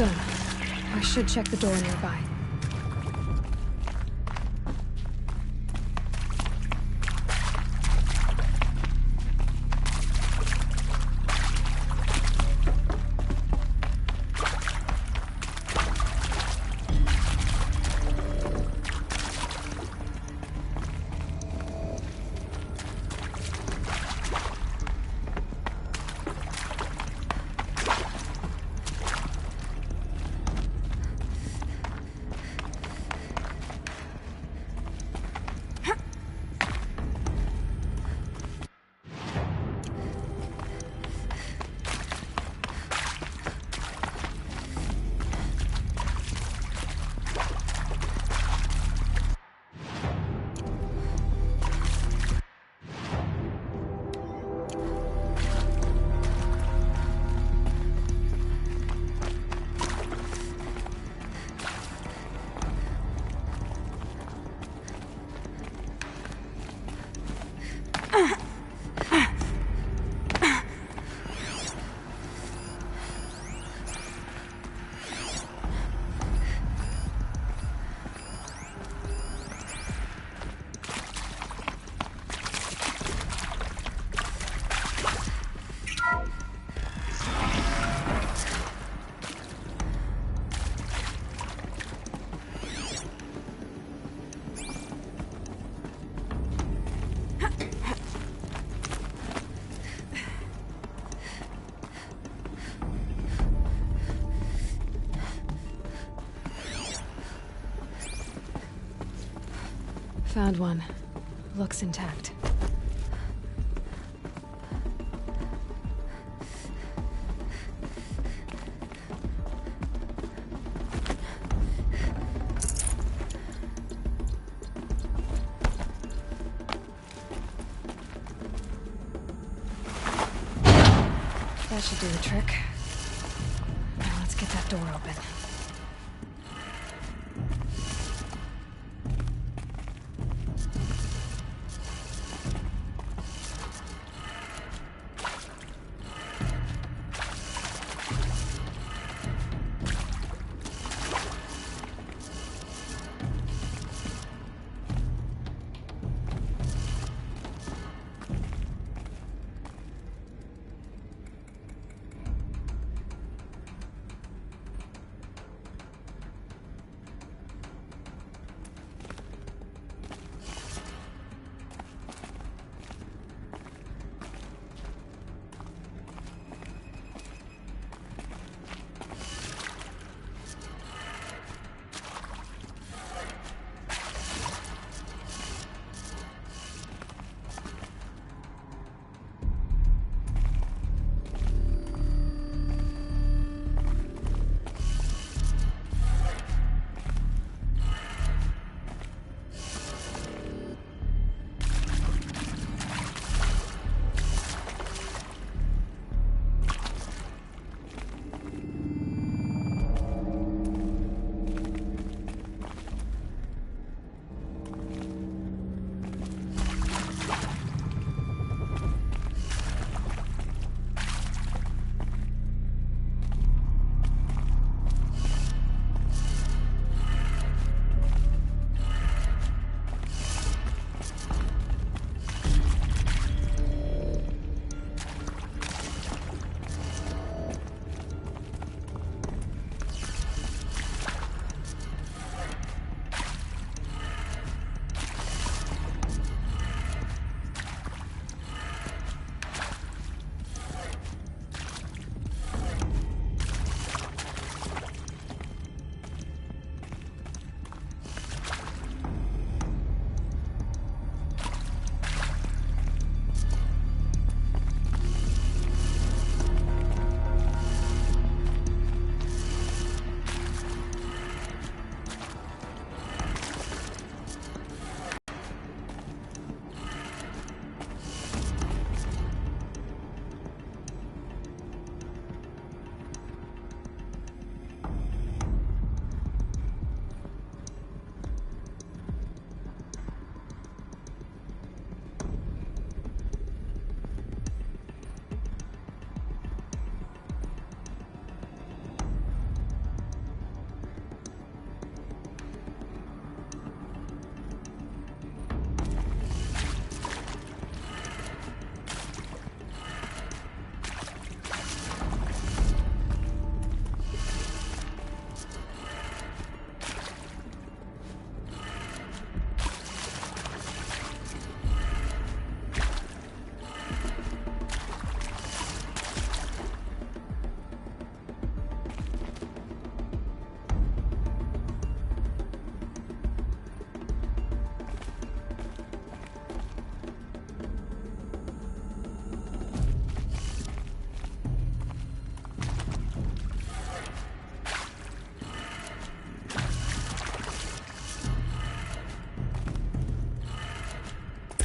Speaker 5: done. I should check the door nearby. Found one. Looks intact. That should do the trick. Now let's get that door open.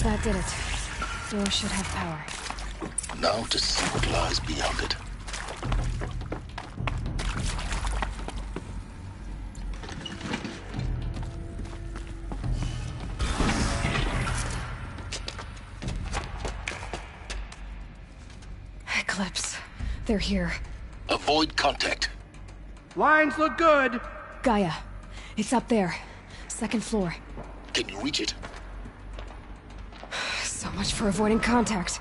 Speaker 5: That did it. Door should have power.
Speaker 3: Now to see what lies beyond it.
Speaker 5: Eclipse. They're here.
Speaker 3: Avoid contact.
Speaker 1: Lines look good.
Speaker 5: Gaia. It's up there. Second floor.
Speaker 3: Can you reach it?
Speaker 5: So much for avoiding contact.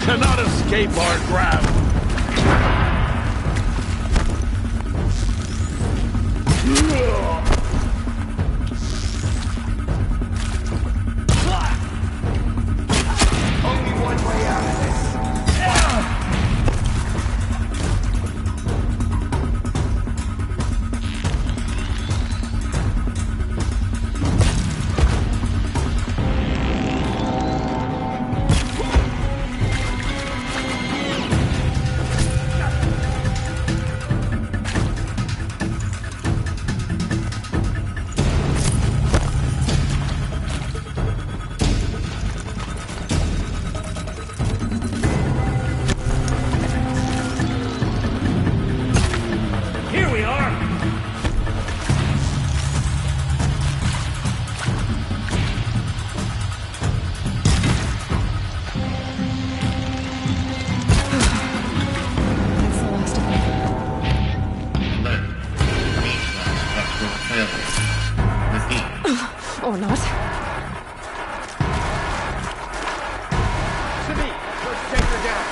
Speaker 6: Cannot escape our grasp.
Speaker 1: Only one way out of this.
Speaker 5: Or not.
Speaker 1: To me, let's take her down.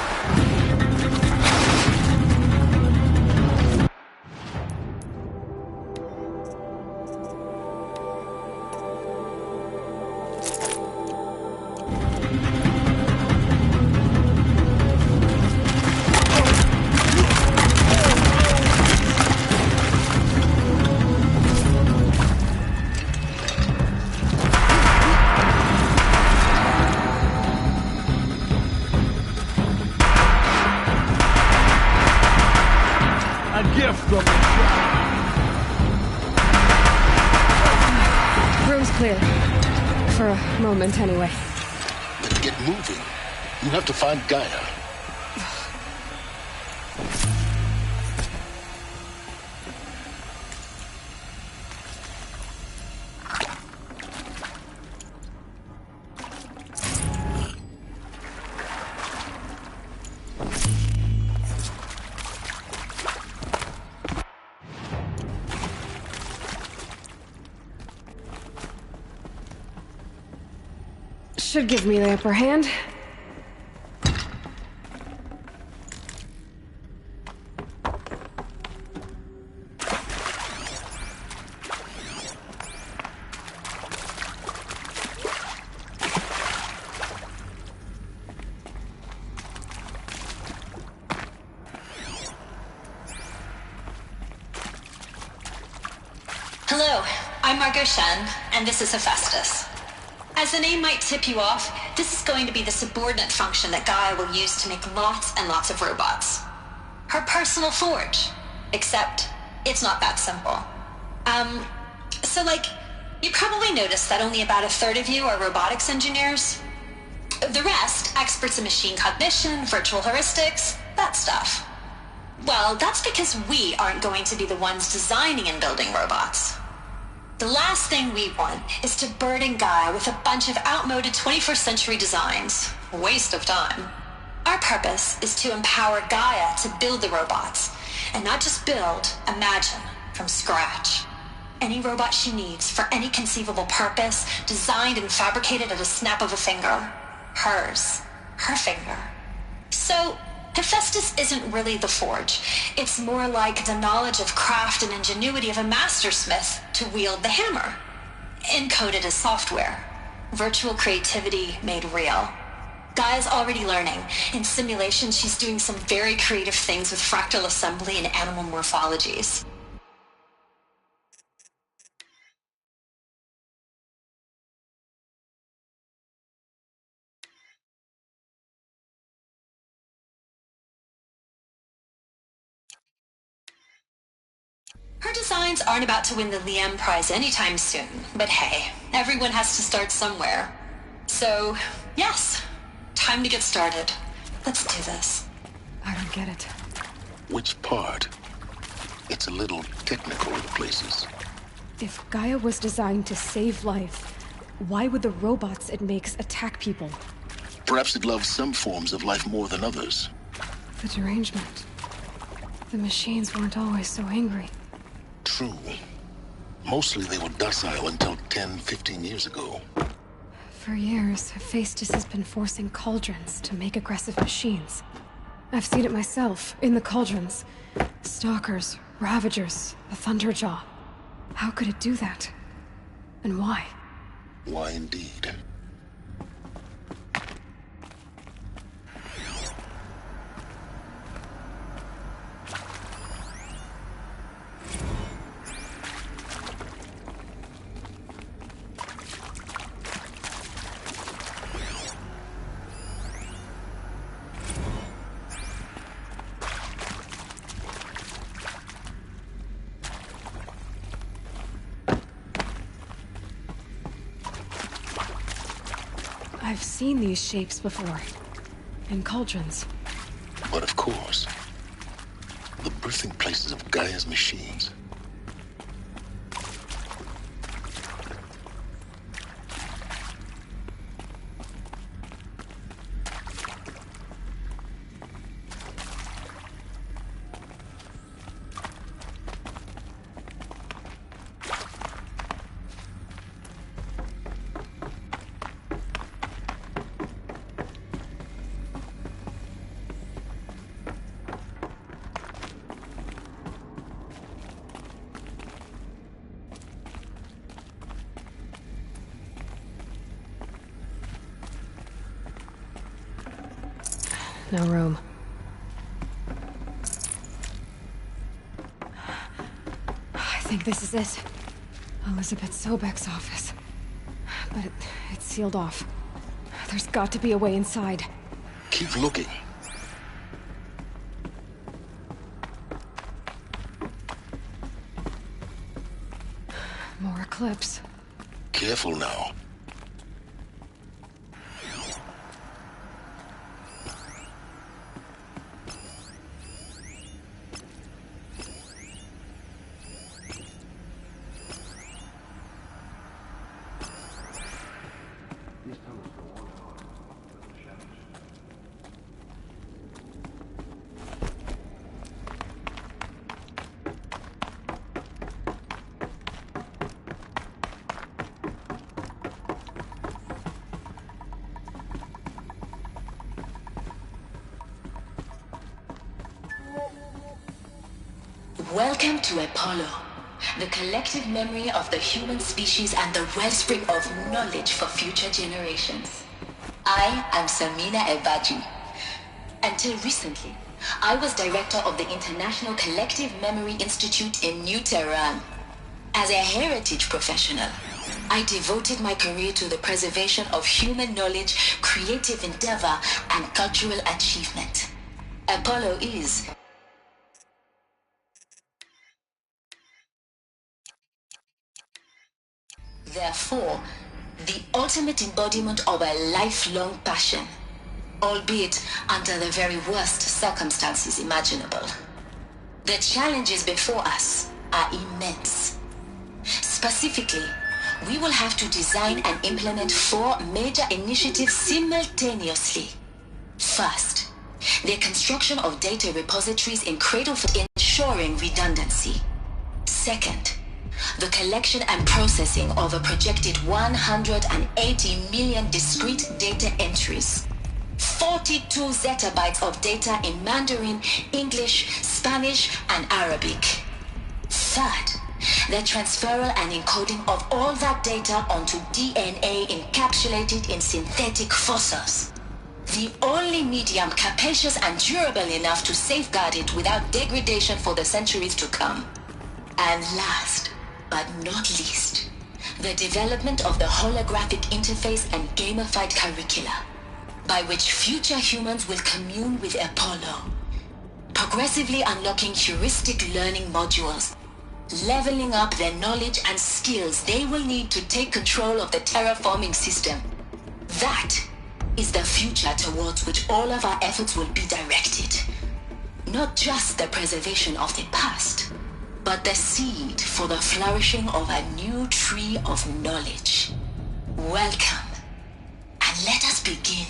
Speaker 5: Room's clear. For a moment, anyway.
Speaker 3: Then get moving. You have to find Gaia.
Speaker 5: should give me the upper hand.
Speaker 2: Hello, I'm Margot Shen, and this is Hephaestus. As the name might tip you off, this is going to be the subordinate function that Gaia will use to make lots and lots of robots. Her personal forge. Except, it's not that simple. You probably noticed that only about a third of you are robotics engineers. The rest, experts in machine cognition, virtual heuristics, that stuff. Well, that's because we aren't going to be the ones designing and building robots. The last thing we want is to burden Gaia with a bunch of outmoded 21st century designs. Waste of time. Our purpose is to empower Gaia to build the robots, and not just build, imagine, from scratch. Any robot she needs for any conceivable purpose, designed and fabricated at a snap of a finger. Hers. Her finger. So, Hephaestus isn't really the forge. It's more like the knowledge of craft and ingenuity of a mastersmith to wield the hammer. Encoded as software. Virtual creativity made real. Gaia's already learning. In simulation, she's doing some very creative things with fractal assembly and animal morphologies. Her designs aren't about to win the Liam Prize anytime soon, but hey, everyone has to start somewhere. So, yes, time to get started. Let's do this.
Speaker 5: I don't get it.
Speaker 3: Which part? It's a little technical in places.
Speaker 5: If Gaia was designed to save life, why would the robots it makes attack people?
Speaker 3: Perhaps it loves some forms of life more than others.
Speaker 5: The derangement. The machines weren't always so angry.
Speaker 3: True. Mostly they were docile until 10, 15 years ago.
Speaker 5: For years, Hephaestus has been forcing cauldrons to make aggressive machines. I've seen it myself, in the cauldrons. Stalkers, Ravagers, the Thunderjaw. How could it do that? And why?
Speaker 3: Why indeed?
Speaker 5: I've seen these shapes before. In cauldrons.
Speaker 3: But of course, the birthing places of Gaia's machines.
Speaker 5: No room. I think this is it. Elizabeth Sobek's office. But it's sealed off. There's got to be a way inside.
Speaker 3: Keep looking.
Speaker 5: More eclipse.
Speaker 3: Careful now.
Speaker 19: Welcome to Apollo, the collective memory of the human species and the wellspring of knowledge for future generations. I am Samina Ebaji. Until recently, I was director of the International Collective Memory Institute in New Tehran. As a heritage professional, I devoted my career to the preservation of human knowledge, creative endeavor, and cultural achievement. Apollo is therefore the ultimate embodiment of a lifelong passion, albeit under the very worst circumstances imaginable. The challenges before us are immense. Specifically, we will have to design and implement 4 major initiatives simultaneously. First, the construction of data repositories in cradle for ensuring redundancy. Second, the collection and processing of a projected 180 million discrete data entries. 42 zettabytes of data in Mandarin, English, Spanish, and Arabic. Third, the transferal and encoding of all that data onto DNA encapsulated in synthetic fossils. The only medium capacious and durable enough to safeguard it without degradation for the centuries to come. And last, but not least, the development of the holographic interface and gamified curricula, by which future humans will commune with Apollo, progressively unlocking heuristic learning modules, leveling up their knowledge and skills they will need to take control of the terraforming system. That is the future towards which all of our efforts will be directed. Not just the preservation of the past, but the seed for the flourishing of a new tree of knowledge. Welcome, and let us begin.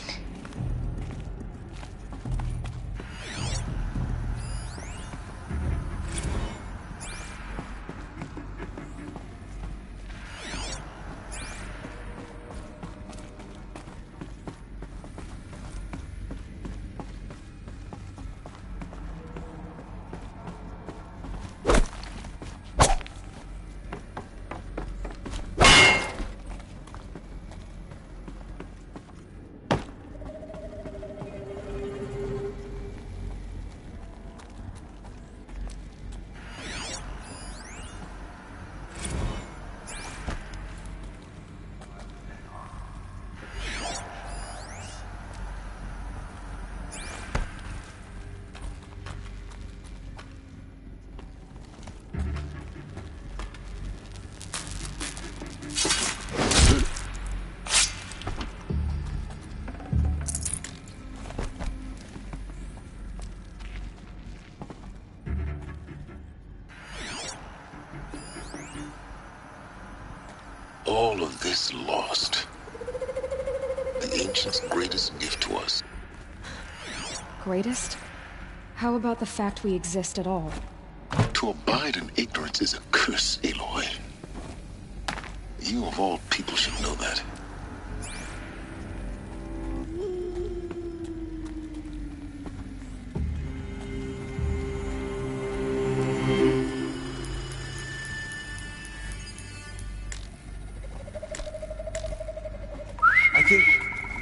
Speaker 3: All of this lost. The ancients' greatest gift to us.
Speaker 5: Greatest? How about the fact we exist at all?
Speaker 3: To abide in ignorance is a curse, Aloy. You of all people should know that.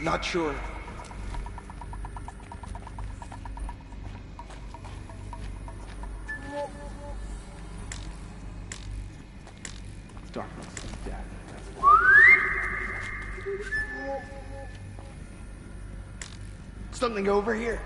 Speaker 7: Not sure.
Speaker 1: Darkness and death.
Speaker 7: Something over here.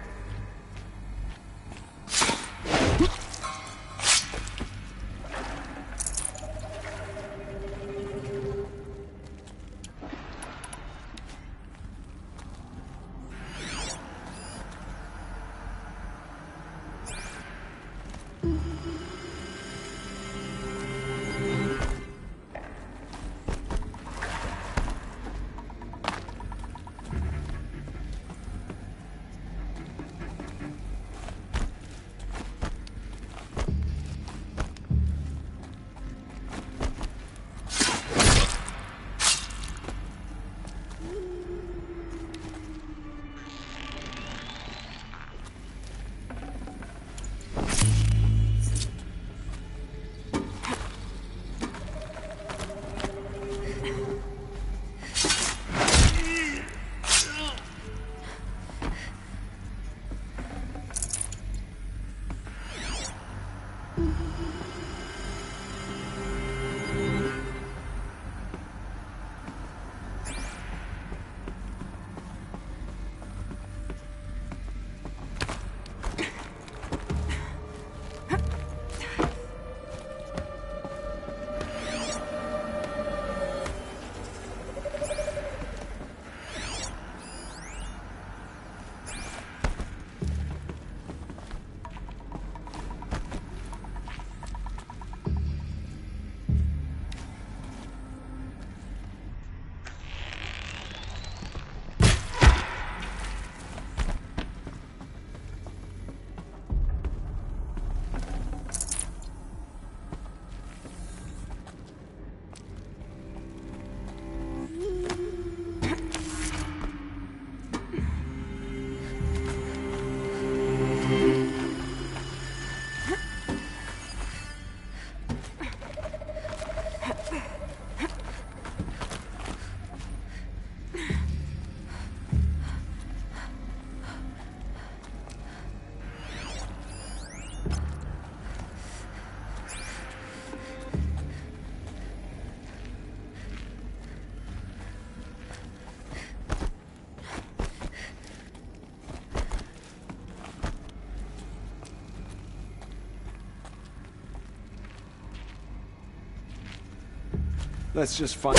Speaker 4: Let's just find...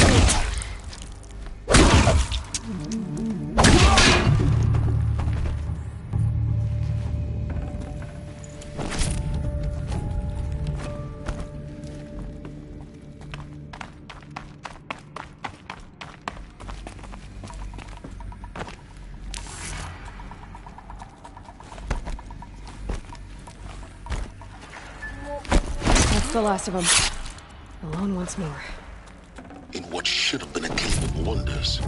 Speaker 5: That's the last of them. Alone once more.
Speaker 3: In what should have been a cave of wonders.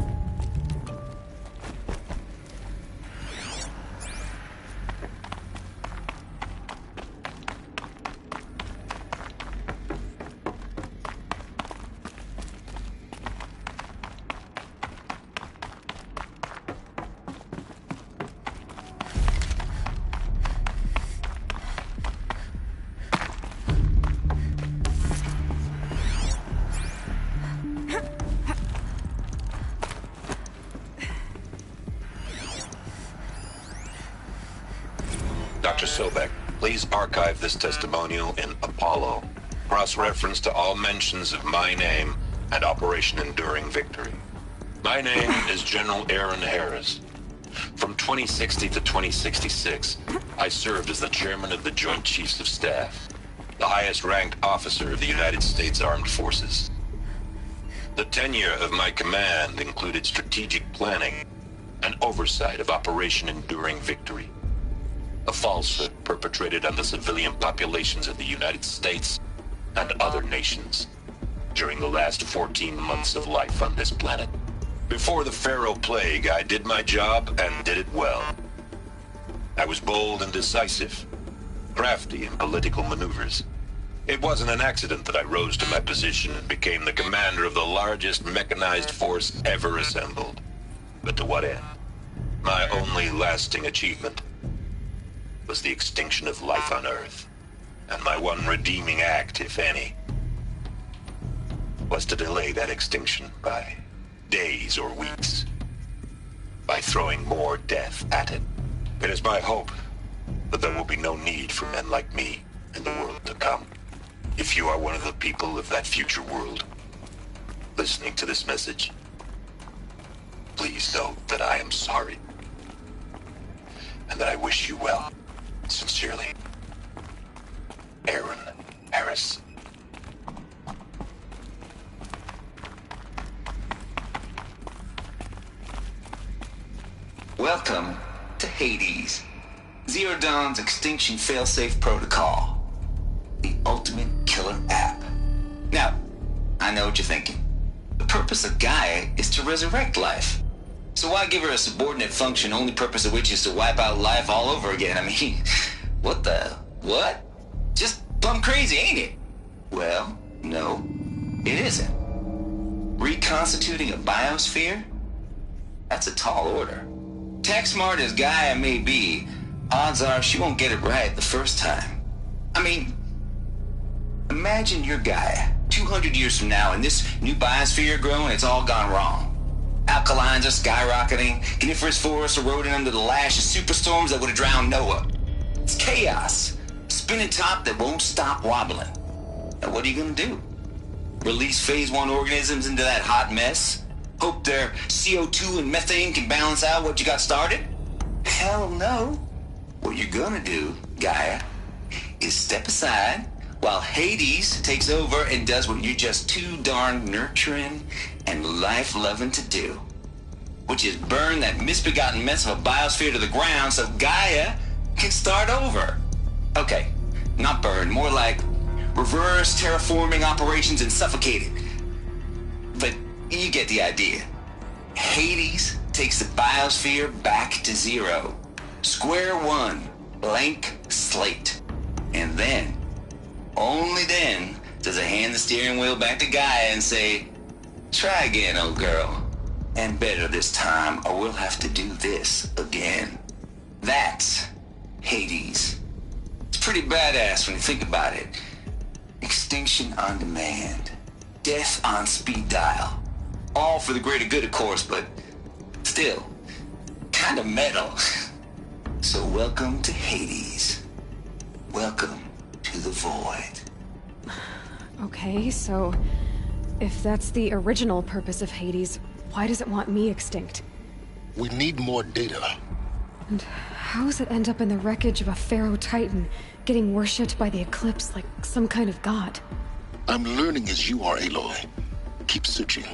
Speaker 14: Dr. Sobek, please archive this testimonial in Apollo. Cross-reference to all mentions of my name and Operation Enduring Victory. My name is General Aaron Harris. From 2060 to 2066, I served as the chairman of the Joint Chiefs of Staff, the highest-ranked officer of the United States Armed Forces. The tenure of my command included strategic planning and oversight of Operation Enduring Victory, a falsehood perpetrated on the civilian populations of the United States and other nations during the last 14 months of life on this planet. Before the Pharaoh Plague, I did my job and did it well. I was bold and decisive, crafty in political maneuvers. It wasn't an accident that I rose to my position and became the commander of the largest mechanized force ever assembled. But to what end? My only lasting achievement was the extinction of life on Earth. And my one redeeming act, if any, was to delay that extinction by days or weeks, by throwing more death at it. It is my hope that there will be no need for men like me in the world to come. If you are one of the people of that future world listening to this message, please know that I am sorry and that I wish you well. Sincerely, Aaron Harris.
Speaker 15: Welcome to Hades, Zero Dawn's extinction failsafe protocol, the ultimate killer app. Now, I know what you're thinking. The purpose of Gaia is to resurrect life. So why give her a subordinate function, only purpose of which is to wipe out life all over again? I mean, what? Just plumb crazy, ain't it? Well, no, it isn't. Reconstituting a biosphere? That's a tall order. Tech smart as Gaia may be, odds are she won't get it right the first time. I mean, imagine you're Gaia, 200 years from now, and this new biosphere growing, it's all gone wrong. Alkalines are skyrocketing, coniferous forests eroding under the lash of superstorms that would have drowned Noah. It's chaos, spinning top that won't stop wobbling. Now what are you gonna do? Release phase 1 organisms into that hot mess? Hope their CO2 and methane can balance out what you got started? Hell no. What you're gonna do, Gaia, is step aside while Hades takes over and does what you're just too darn nurturing and life-loving to do, which is burn that misbegotten mess of a biosphere to the ground so Gaia can start over. Okay, not burn, more like reverse terraforming operations and suffocate it. But you get the idea. Hades takes the biosphere back to zero. Square one, blank slate. And then, only then, does it hand the steering wheel back to Gaia and say, try again, old girl. And better this time, or we'll have to do this again. That's Hades. It's pretty badass when you think about it. Extinction on demand. Death on speed dial. All for the greater good, of course, but still, kind of metal. So welcome to Hades. Welcome to the void.
Speaker 5: Okay, so If that's the original purpose of Hades, why does it want me extinct?
Speaker 3: We need more data.
Speaker 5: And how does it end up in the wreckage of a Pharaoh Titan, getting worshipped by the Eclipse like some kind of god?
Speaker 3: I'm learning as you are, Aloy. Keep searching.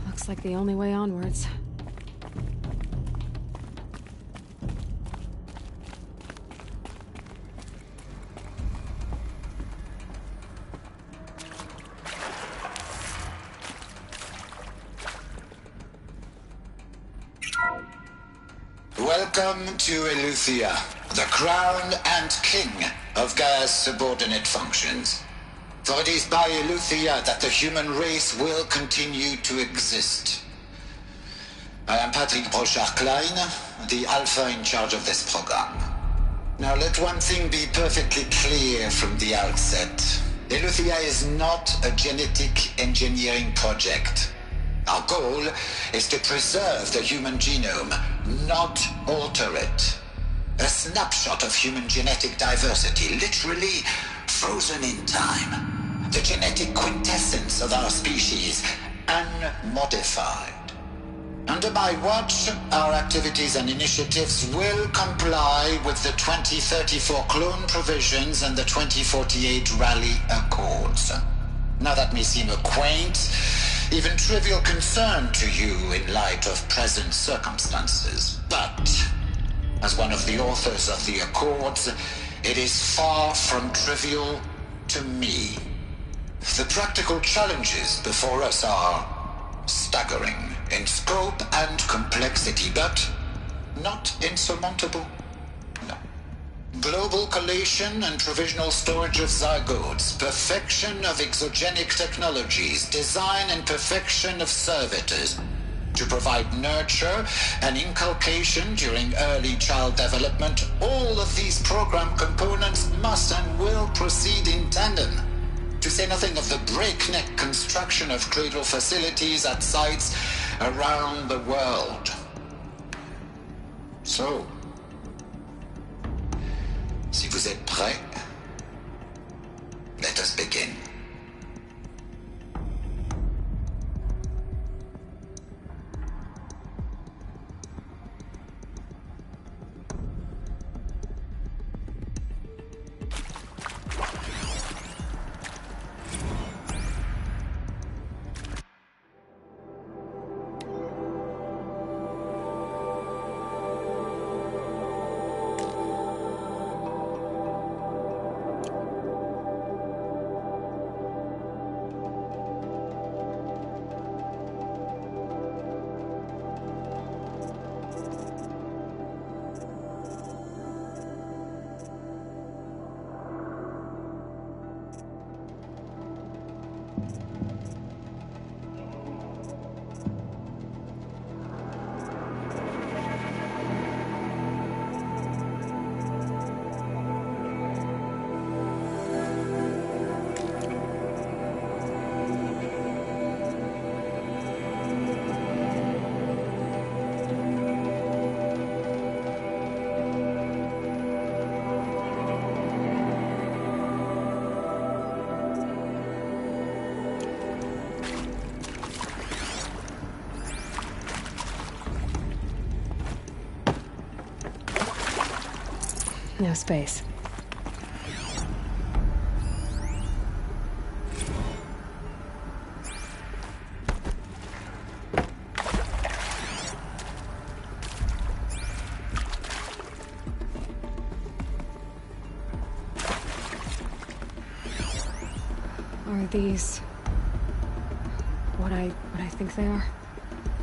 Speaker 5: Looks like the only way onwards.
Speaker 9: Welcome to Eleuthia, the crown and king of Gaia's subordinate functions. For it is by Eleuthia that the human race will continue to exist. I am Patrick Brochard-Klein, the Alpha in charge of this program. Now let one thing be perfectly clear from the outset. Eleuthia is not a genetic engineering project. Our goal is to preserve the human genome, not alter it. A snapshot of human genetic diversity, literally frozen in time. The genetic quintessence of our species, unmodified. Under my watch, our activities and initiatives will comply with the 2034 clone provisions and the 2048 Rally Accords. Now that may seem a quaint, even trivial concern to you in light of present circumstances, but as one of the authors of the Accords, it is far from trivial to me. The practical challenges before us are staggering in scope and complexity, but not insurmountable. No. Global collation and provisional storage of zygotes, perfection of exogenic technologies, design and perfection of servitors, to provide nurture and inculcation during early child development. All of these program components must and will proceed in tandem, to say nothing of the breakneck construction of cradle facilities at sites around the world. So, si vous êtes prêts, let us begin.
Speaker 5: No space. Are these what I think they are?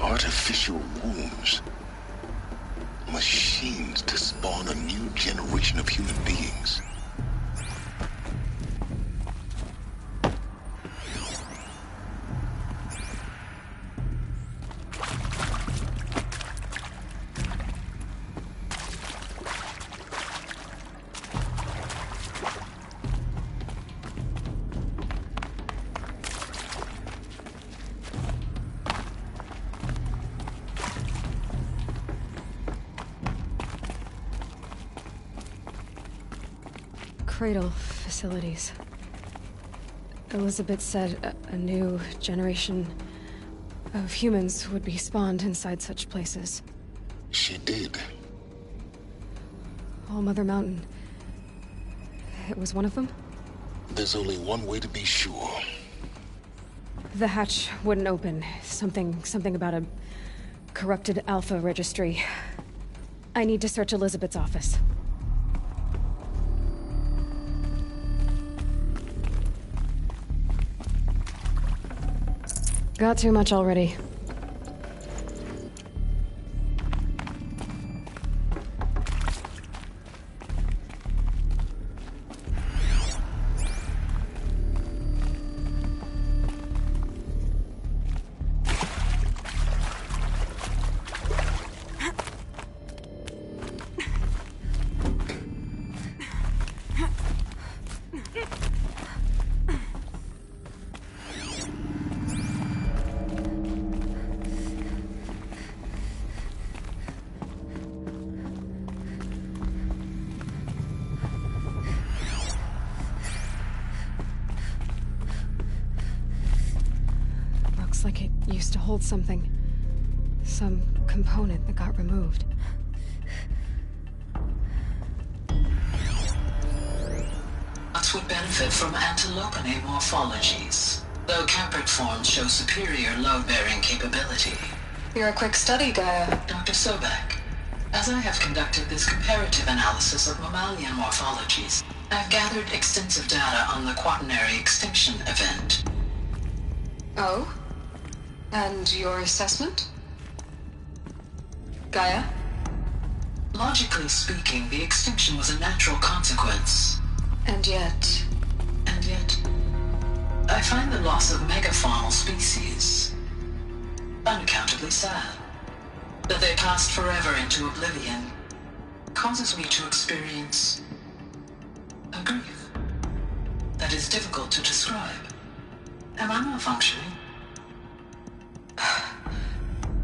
Speaker 3: Artificial wombs. Machines to spawn a new generation of human beings.
Speaker 5: cradle facilities. Elizabeth said a new generation of humans would be spawned inside such places.
Speaker 3: She did.
Speaker 5: All Mother Mountain. It was one of them?
Speaker 3: There's only one way to be sure.
Speaker 5: The hatch wouldn't open. Something about a corrupted Alpha registry. I need to search Elizabeth's office. Got too much already. Like it used to hold something. Some component that got removed.
Speaker 19: Nuts would benefit from antilopinae morphologies, though caprid forms show superior load-bearing capability.
Speaker 2: You're a quick study, Gaia.
Speaker 19: Dr. Sobek, as I have conducted this comparative analysis of mammalian morphologies, I've gathered extensive data on the quaternary extinction event.
Speaker 2: Oh? And your assessment? Gaia?
Speaker 19: Logically speaking, the extinction was a natural consequence.
Speaker 2: And yet,
Speaker 19: I find the loss of megafaunal species unaccountably sad. That they passed forever into oblivion causes me to experience a grief that is difficult to describe. Am I malfunctioning?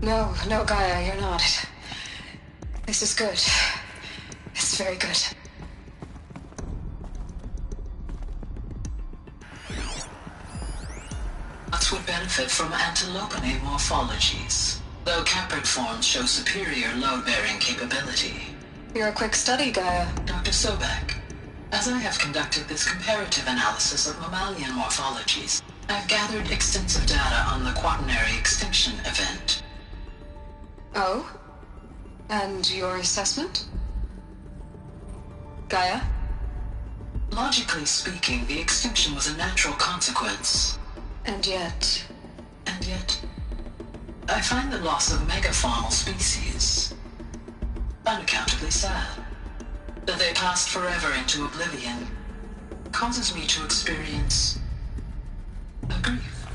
Speaker 2: No, Gaia, you're not. This is good. It's very good.
Speaker 19: Nuts would benefit from antilopinae morphologies, though caprid forms show superior load-bearing capability.
Speaker 2: You're a quick study, Gaia.
Speaker 19: Dr. Sobek, as I have conducted this comparative analysis of mammalian morphologies, I've gathered extensive data on the quaternary extinction event.
Speaker 2: Oh? And your assessment? Gaia?
Speaker 19: Logically speaking, the extinction was a natural consequence.
Speaker 2: And yet,
Speaker 19: I find the loss of megafaunal species unaccountably sad. That they passed forever into oblivion causes me to experience a grief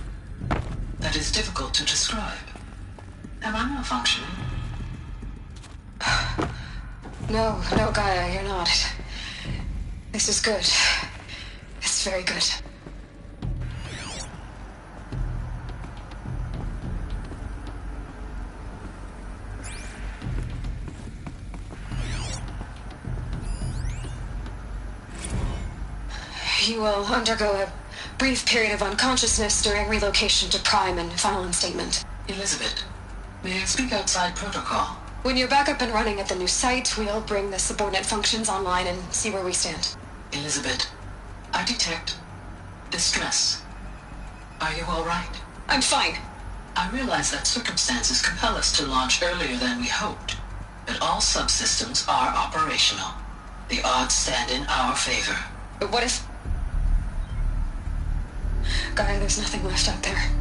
Speaker 19: that is difficult to describe. Am I malfunctioning?
Speaker 2: No, Gaia, you're not. This is good. It's very good. You will undergo a brief period of unconsciousness during relocation to Prime and final instatement.
Speaker 19: Elizabeth, may I speak outside protocol?
Speaker 2: When you're back up and running at the new site, we'll bring the subordinate functions online and see where we stand.
Speaker 19: Elizabeth, I detect distress. Are you all right?
Speaker 2: I'm fine.
Speaker 19: I realize that circumstances compel us to launch earlier than we hoped, but all subsystems are operational. The odds stand in our favor.
Speaker 2: But what if... Gaia, there's nothing left out there.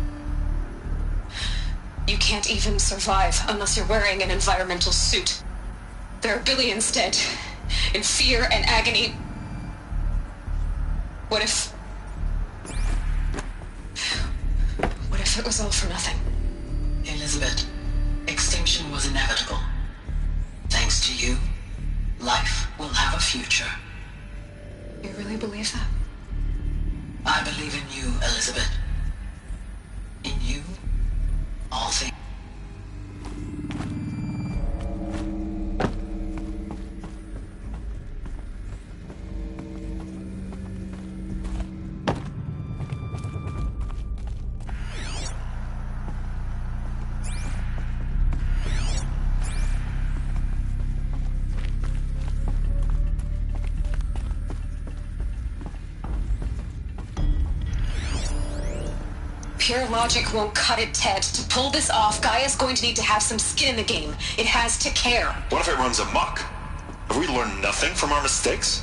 Speaker 2: You can't even survive unless you're wearing an environmental suit. There are billions dead, in fear and agony. What if it was all for nothing?
Speaker 19: Elizabeth, extinction was inevitable. Thanks to you, life will have a future.
Speaker 2: You really believe that?
Speaker 19: I believe in you, Elizabeth. In you, all things.
Speaker 2: Pure logic won't cut it, Ted. To pull this off, Gaia's going to need to have some skin in the game. It has to care.
Speaker 8: What if it runs amok? Have we learned nothing from our mistakes?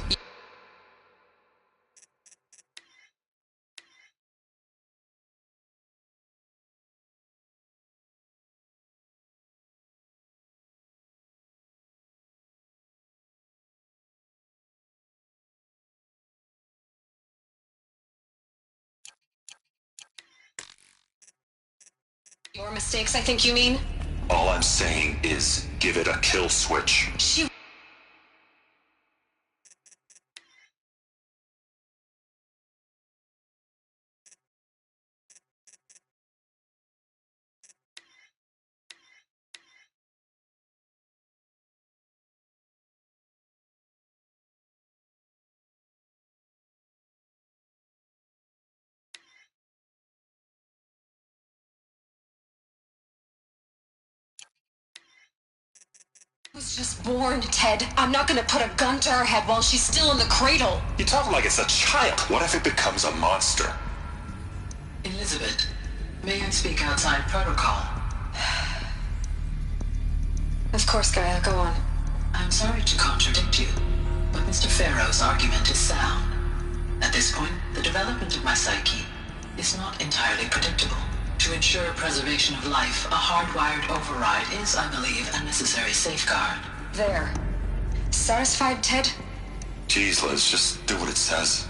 Speaker 2: Your mistakes, I think you mean?
Speaker 8: All I'm saying is give it a kill switch.
Speaker 2: She... was just born, Ted. I'm not gonna put a gun to her head while she's still in the cradle.
Speaker 8: You talk like it's a child. What if it becomes a monster?
Speaker 19: Elizabeth, may I speak outside protocol?
Speaker 2: Of course, Gaia, go on.
Speaker 19: I'm sorry to contradict you, but Mr. Farrow's argument is sound. At this point, the development of my psyche is not entirely predictable. To ensure preservation of life, a hardwired override is, I believe, a necessary safeguard.
Speaker 2: There. Satisfied, Ted?
Speaker 8: Jeez, Liz, just do what it says.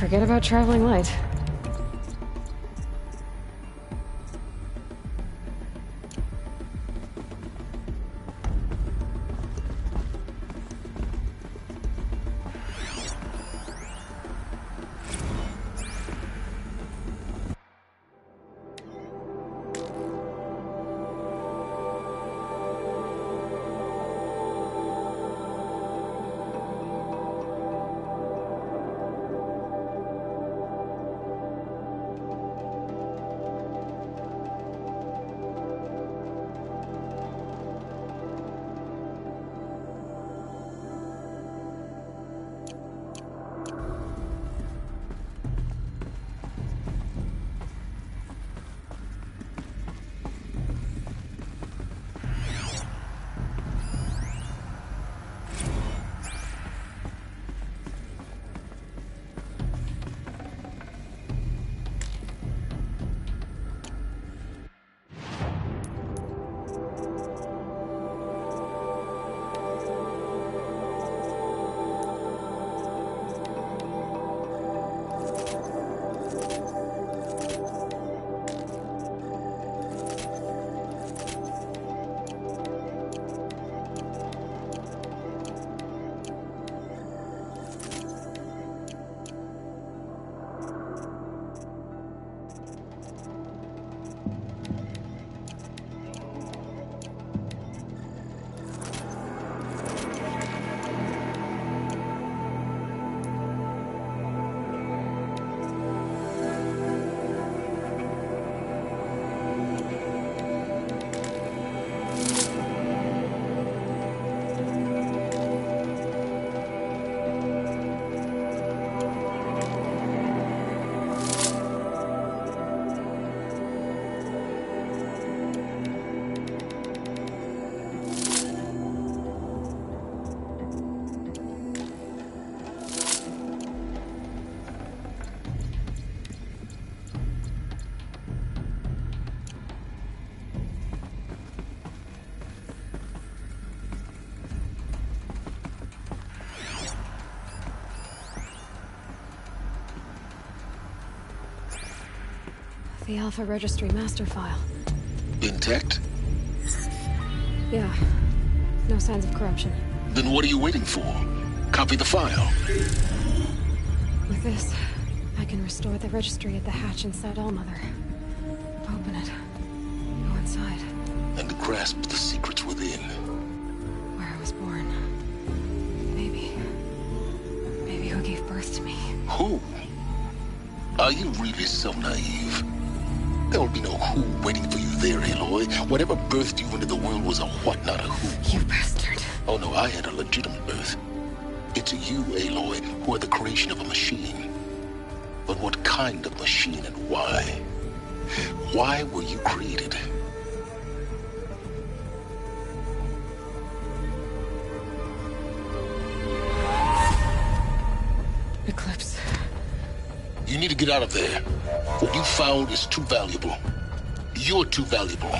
Speaker 5: Forget about traveling light. The Alpha Registry master file.
Speaker 3: Intact?
Speaker 5: Yeah. No signs of corruption.
Speaker 3: Then what are you waiting for? Copy the file.
Speaker 5: With this, I can restore the registry at the hatch inside Allmother. Open it. Go inside.
Speaker 3: And grasp the secrets within.
Speaker 5: Where I was born. Maybe who gave birth to me.
Speaker 3: Who? Are you really so naive? There will be no who waiting for you there, Aloy. Whatever birthed you into the world was a what, not a who.
Speaker 5: You bastard.
Speaker 3: Oh no, I had a legitimate birth. It's you, Aloy, who are the creation of a machine. But what kind of machine and why? Why were you created?
Speaker 5: Eclipse.
Speaker 3: You need to get out of there. What you found is too valuable. You're too valuable.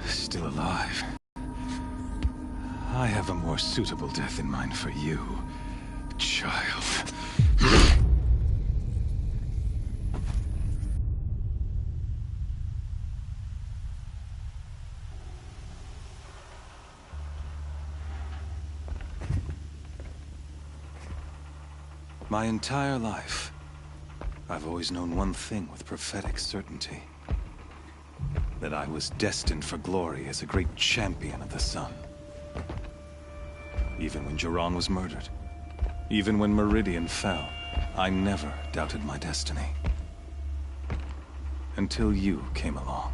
Speaker 10: Still alive. I have a more suitable death in mind for you, child. My entire life, I've always known one thing with prophetic certainty. That I was destined for glory as a great champion of the sun. Even when Jiran was murdered, even when Meridian fell, I never doubted my destiny. Until you came along.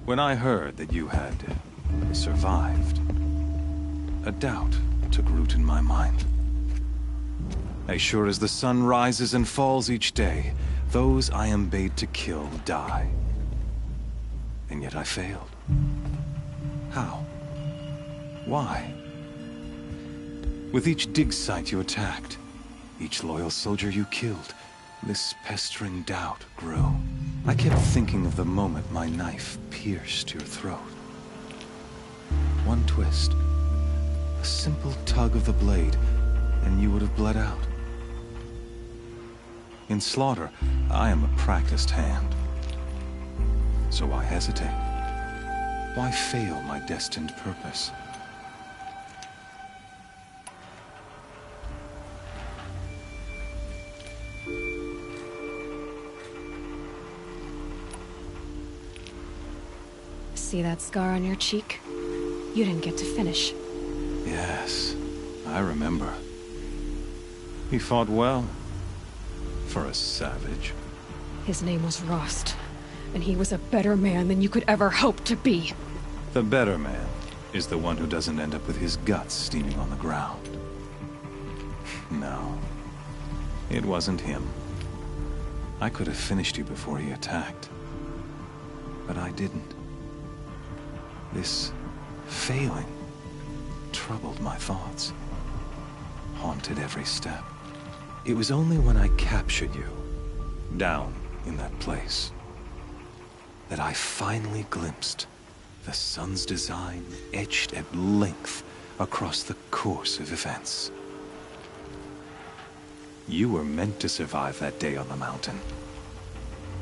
Speaker 10: When I heard that you had survived, a doubt took root in my mind. As sure as the sun rises and falls each day, those I am bade to kill die. And yet I failed. How? Why? With each dig site you attacked, each loyal soldier you killed, this pestering doubt grew. I kept thinking of the moment my knife pierced your throat. One twist, a simple tug of the blade, and you would have bled out. In slaughter, I am a practiced hand. So why hesitate? Why fail my destined purpose?
Speaker 5: See that scar on your cheek? You didn't get to finish.
Speaker 10: Yes, I remember. He fought well. For a savage.
Speaker 5: His name was Rost, and he was a better man than you could ever hope to be.
Speaker 10: The better man is the one who doesn't end up with his guts steaming on the ground. No, it wasn't him. I could have finished you before he attacked. But I didn't. This failing troubled my thoughts, haunted every step. It was only when I captured you, down in that place, that I finally glimpsed the sun's design etched at length across the course of events. You were meant to survive that day on the mountain.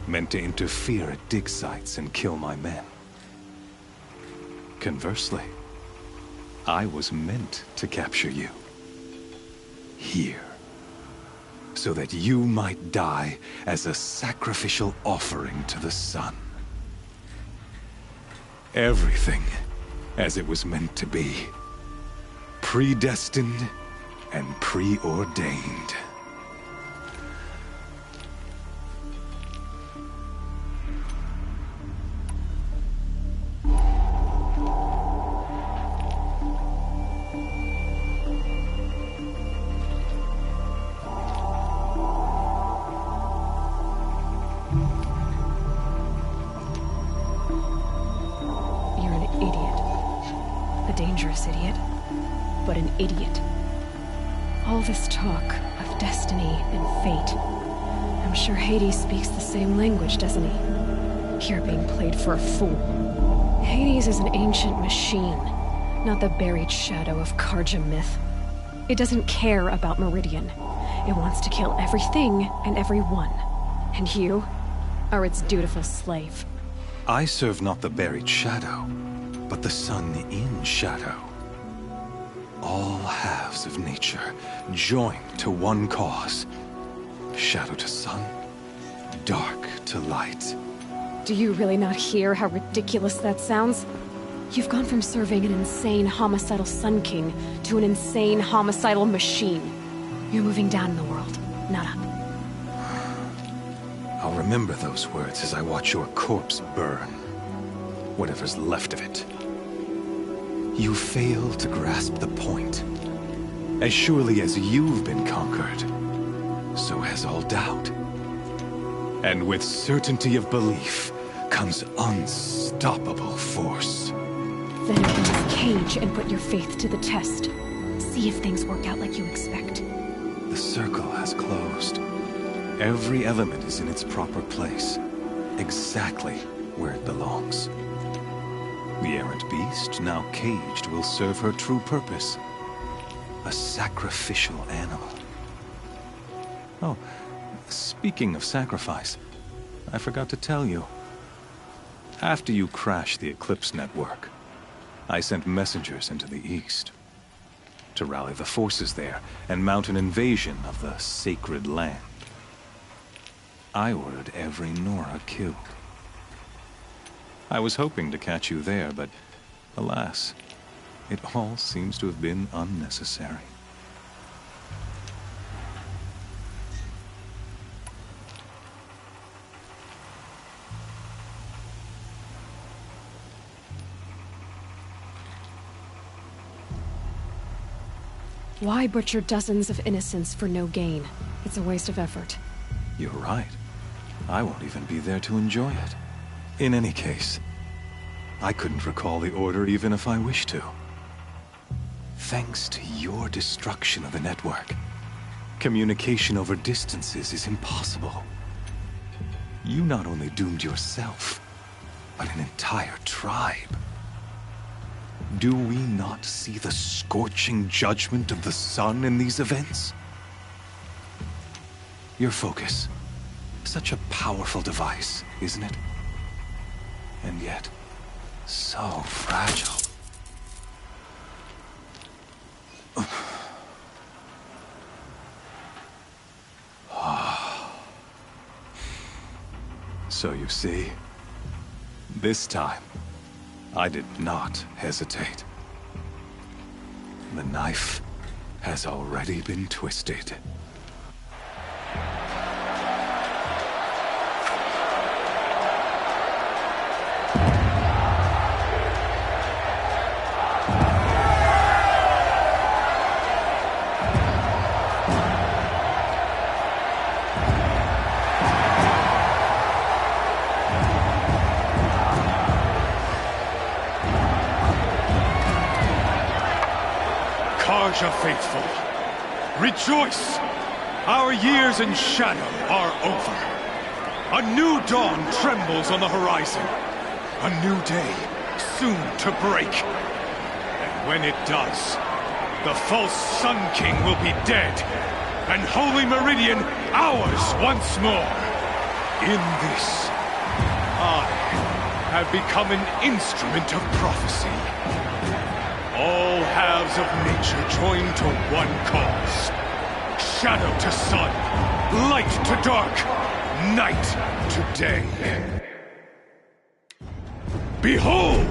Speaker 10: Meant to interfere at dig sites and kill my men. Conversely, I was meant to capture you. Here. So that you might die as a sacrificial offering to the sun. Everything as it was meant to be. Predestined and preordained.
Speaker 5: dangerous idiot, but an idiot. All this talk of destiny and fate. I'm sure Hades speaks the same language, doesn't he? You're being played for a fool. Hades is an ancient machine, not the buried shadow of Karja myth. It doesn't care about Meridian. It wants to kill everything and everyone. And you are its dutiful slave.
Speaker 10: I serve not the buried shadow, but the sun in shadow. All halves of nature joined to one cause. Shadow to sun, dark to light.
Speaker 5: Do you really not hear how ridiculous that sounds? You've gone from serving an insane homicidal Sun King to an insane homicidal machine. You're moving down in the world, not up.
Speaker 10: I'll remember those words as I watch your corpse burn. Whatever's left of it. You fail to grasp the point. As surely as you've been conquered, so has all doubt. And with certainty of belief comes unstoppable force.
Speaker 5: Then open this cage and put your faith to the test. See if things work out like you expect.
Speaker 10: The circle has closed. Every element is in its proper place, exactly where it belongs. The errant beast, now caged, will serve her true purpose. A sacrificial animal. Oh, speaking of sacrifice, I forgot to tell you. After you crashed the Eclipse network, I sent messengers into the east to rally the forces there and mount an invasion of the sacred land. I ordered every Nora killed. I was hoping to catch you there, but alas, it all seems to have been unnecessary.
Speaker 5: Why butcher dozens of innocents for no gain? It's a waste of effort.
Speaker 10: You're right. I won't even be there to enjoy it. In any case, I couldn't recall the order even if I wished to. Thanks to your destruction of the network, communication over distances is impossible. You not only doomed yourself, but an entire tribe. Do we not see the scorching judgment of the sun in these events? Your focus. Such a powerful device, isn't it? And yet, so fragile. So you see, this time, I did not hesitate. The knife has already been twisted.
Speaker 11: Karja faithful, rejoice! Our years in shadow are over. A new dawn trembles on the horizon. A new day soon to break. And when it does, the false Sun King will be dead, and Holy Meridian ours once more. In this, I have become an instrument of prophecy. All halves of nature join to one cause. Shadow to sun, light to dark, night to day. Behold!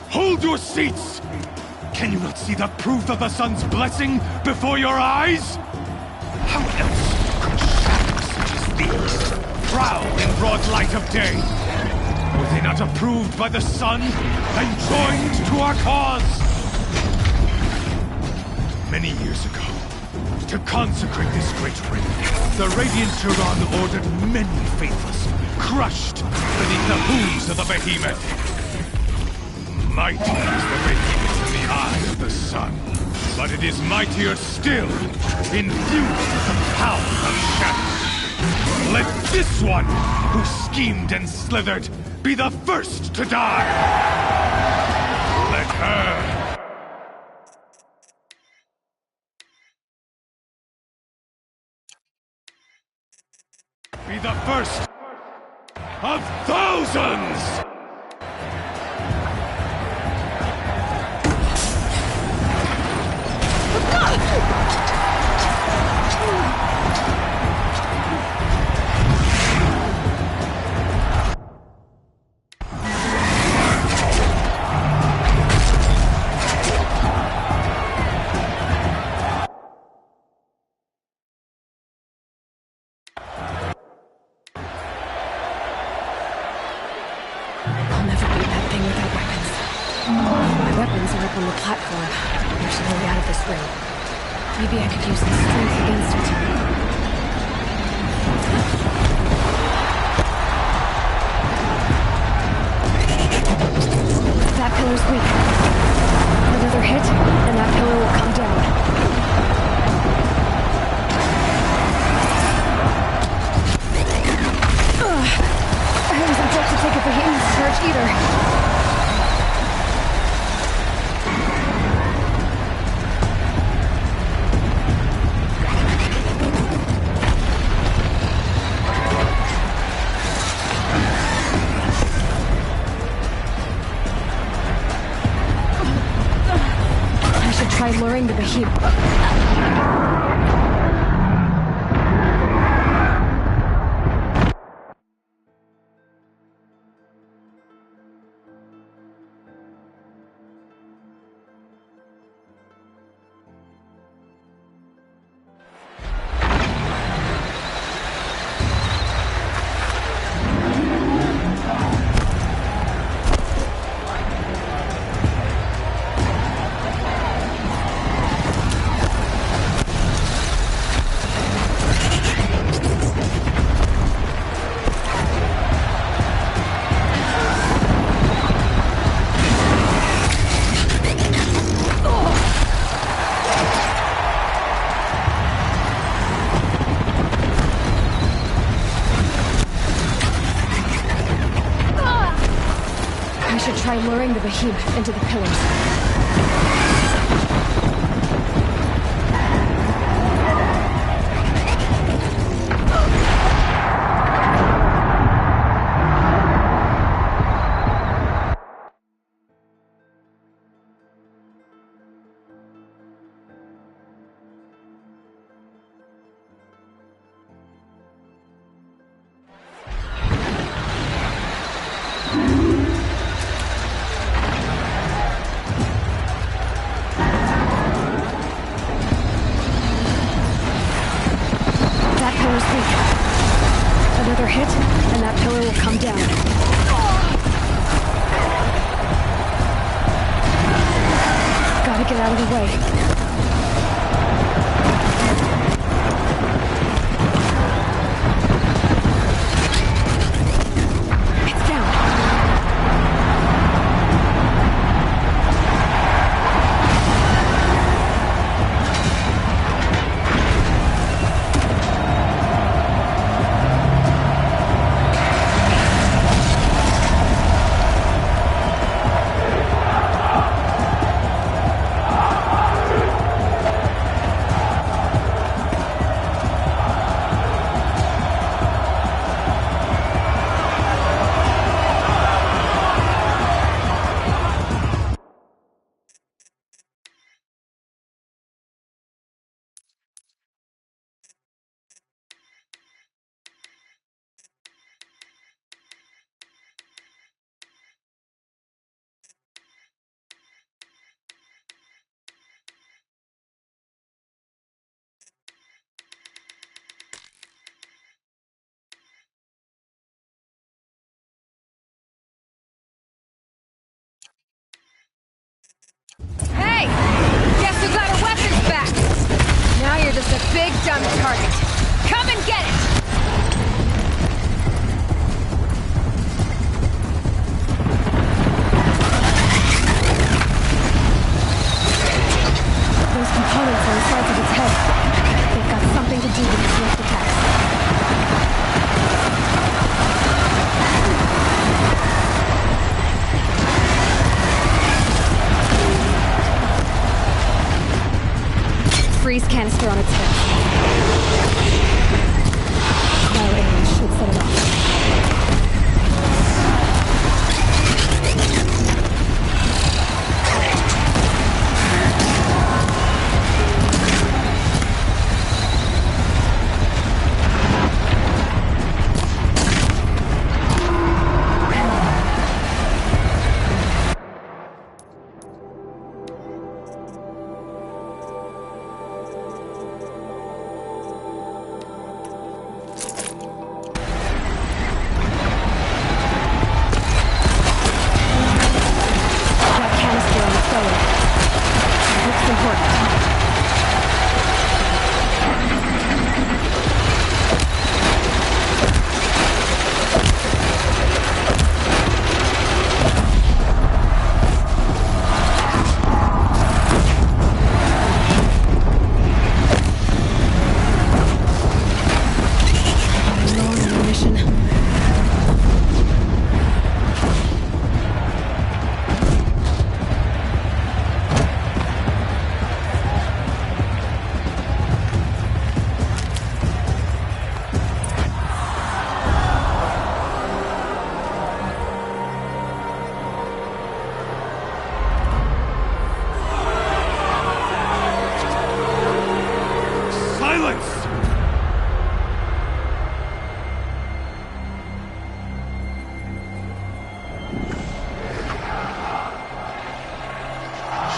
Speaker 11: Hold your seats! Can you not see the proof of the sun's blessing before your eyes? How else proud in broad light of day? Were they not approved by the sun and joined to our cause? Many years ago, to consecrate this great ring, the Radiant Turan ordered many faithless, crushed beneath the hooves of the behemoth. Mighty is the behemoth in the eye of the sun, but it is mightier still, infused with the power of shadow. Let this one, who schemed and slithered, be the first to die! Let her... be the first of thousands!
Speaker 5: On the platform. There's no way out of this room. Maybe I could use the strength against it. That pillar's weak. Another hit, and that pillar will come down. I wasn't built to take a behemoth's charge either. Try luring the behemoth. Try luring the behemoth into the pillars. Another hit, and that pillar will come down. Gotta get out of the way.
Speaker 12: Hey! Guess who got her weapons back? Now you're just a big dumb target. Come and Come get it!
Speaker 5: Those components are inside of its head. They've got something to do with its swift attacks. Freeze canister on its head. Cryo alien should set it off.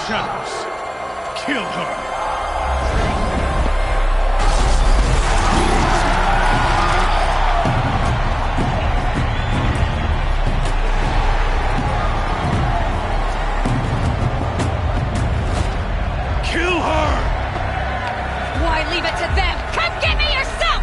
Speaker 6: Shadows. Kill her.
Speaker 12: Why leave it to them? Come get me yourself!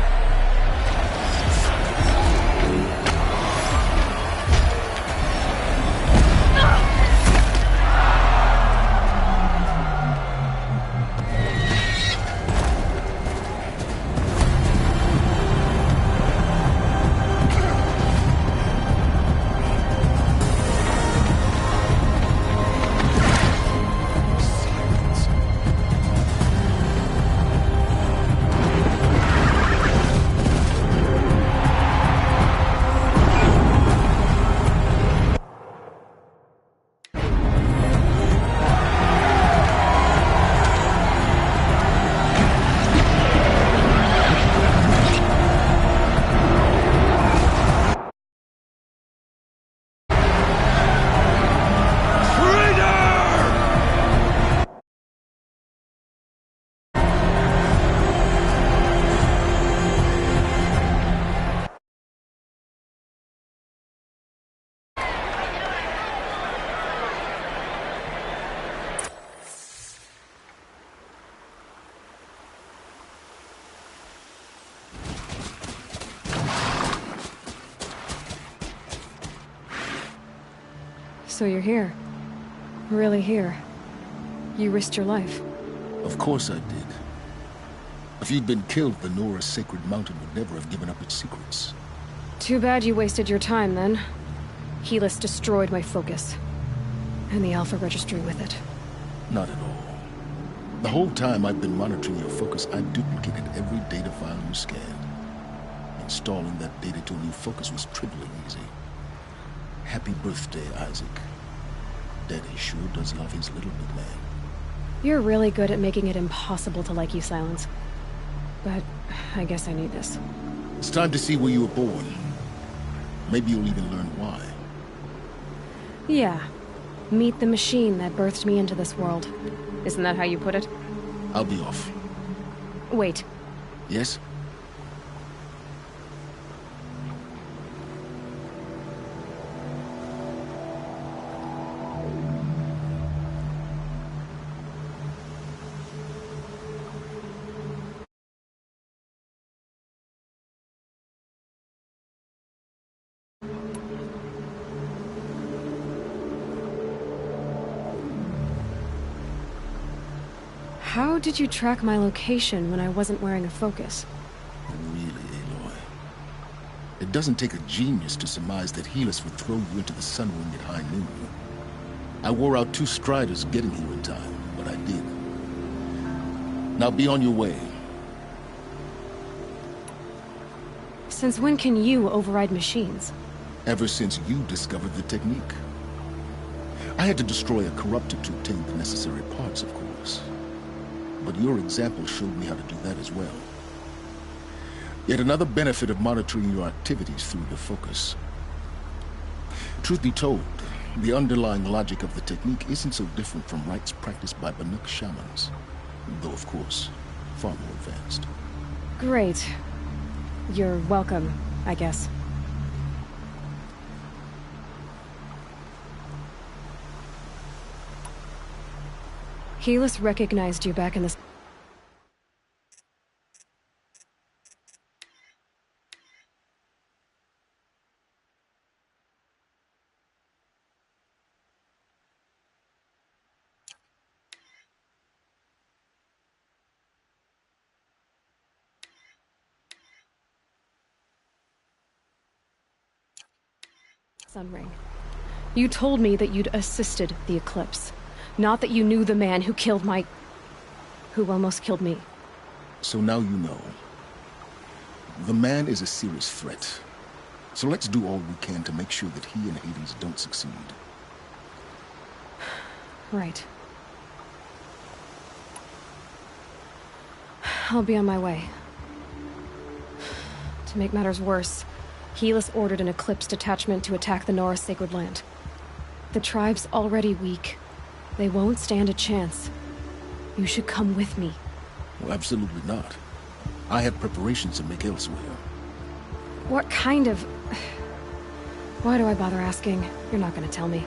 Speaker 5: So you're here. Really here. You risked your life.
Speaker 3: Of course I did. If you'd been killed, the Nora's sacred mountain would never have given up its secrets.
Speaker 5: Too bad you wasted your time, then. Helis destroyed my focus. And the Alpha Registry with it.
Speaker 3: Not at all. The whole time I've been monitoring your focus, I duplicated every data file you scanned. Installing that data to a new focus was trivially easy. Happy birthday, Isaac. Daddy sure does love his little big man.
Speaker 5: You're really good at making it impossible to like you, Silence. But I guess I need this.
Speaker 3: It's time to see where you were born. Maybe you'll even learn why.
Speaker 5: Yeah. Meet the machine that birthed me into this world. Isn't that how you put it?
Speaker 3: I'll be off.
Speaker 5: Wait.
Speaker 3: Yes?
Speaker 5: How did you track my location when I wasn't wearing a focus?
Speaker 3: Really, Aloy. It doesn't take a genius to surmise that Helis would throw you into the Sun Ring at high noon. I wore out 2 striders getting here in time, but I did. Now be on your way.
Speaker 5: Since when can you override machines?
Speaker 3: Ever since you discovered the technique. I had to destroy a corruptor to obtain the necessary parts, of course. But your example showed me how to do that as well. Yet another benefit of monitoring your activities through the focus. Truth be told, the underlying logic of the technique isn't so different from rites practiced by Banuk shamans, though of course, far more advanced.
Speaker 5: Great. You're welcome, I guess. Helis recognized you back in the... Sun Ring. You told me that you'd assisted the eclipse. Not that you knew the man who killed my... who almost killed me.
Speaker 3: So now you know. The man is a serious threat. So let's do all we can to make sure that he and Hades don't succeed.
Speaker 5: Right. I'll be on my way. To make matters worse, Helis ordered an Eclipse detachment to attack the Norris Sacred Land. The tribe's already weak. They won't stand a chance. You should come with me.
Speaker 3: Well, absolutely not. I have preparations to make elsewhere.
Speaker 5: What kind of... Why do I bother asking? You're not gonna tell me.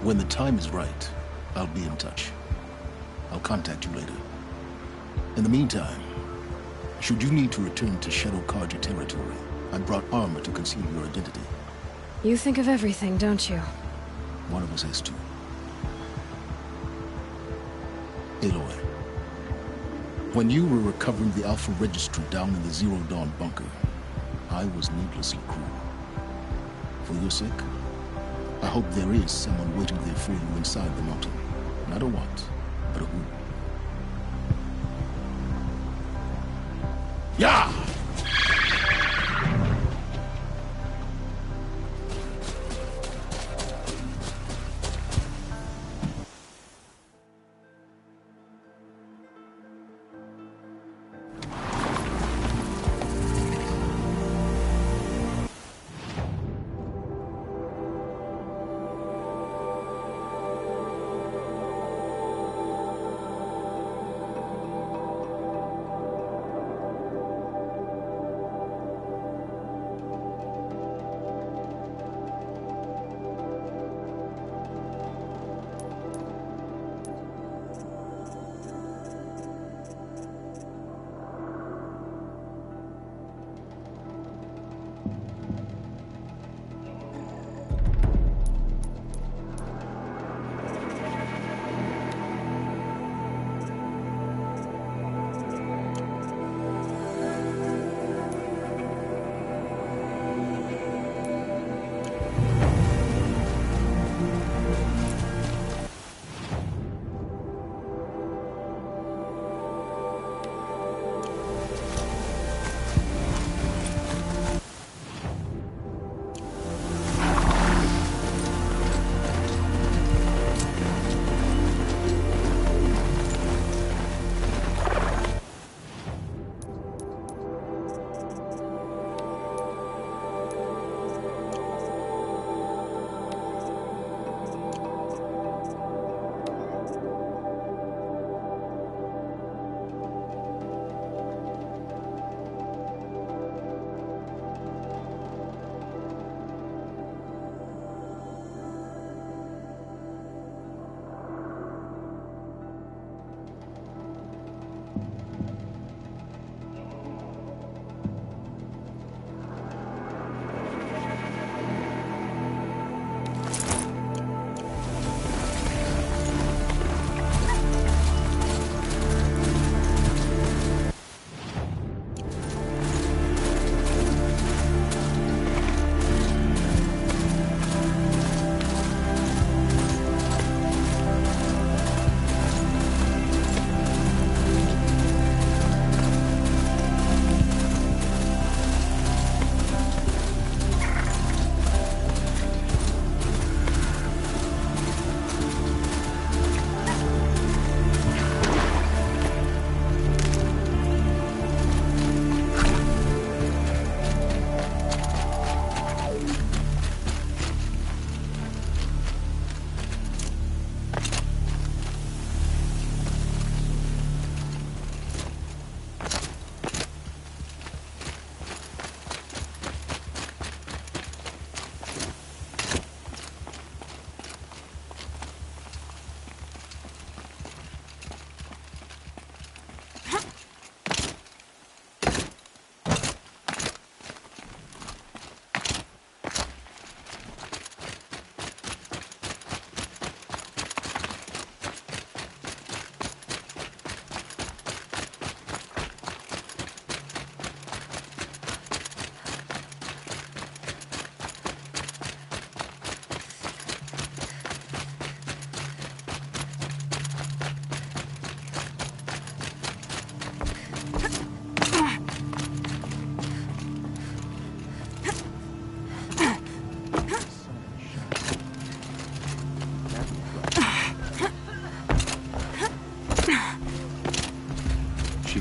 Speaker 3: When the time is right, I'll be in touch. I'll contact you later. In the meantime, should you need to return to Shadow Karja territory, I brought armor to conceal your identity.
Speaker 5: You think of everything, don't you?
Speaker 3: One of us has to. Aloy, when you were recovering the Alpha Registry down in the Zero Dawn bunker, I was needlessly cruel. For your sake, I hope there is someone waiting there for you inside the mountain. Not a what, but a who. Yeah!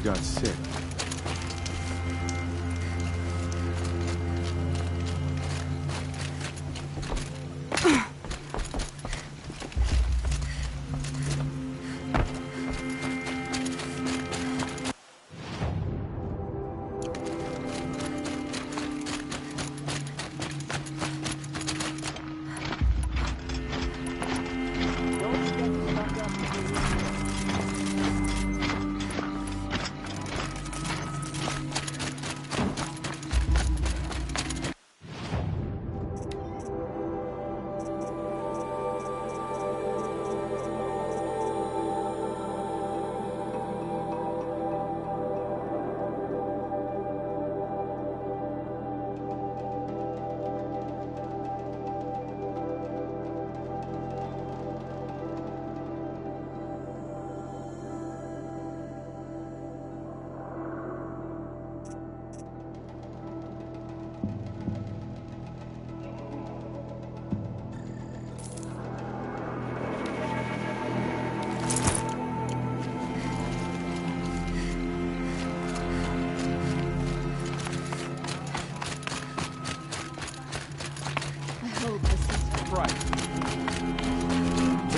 Speaker 4: got sick.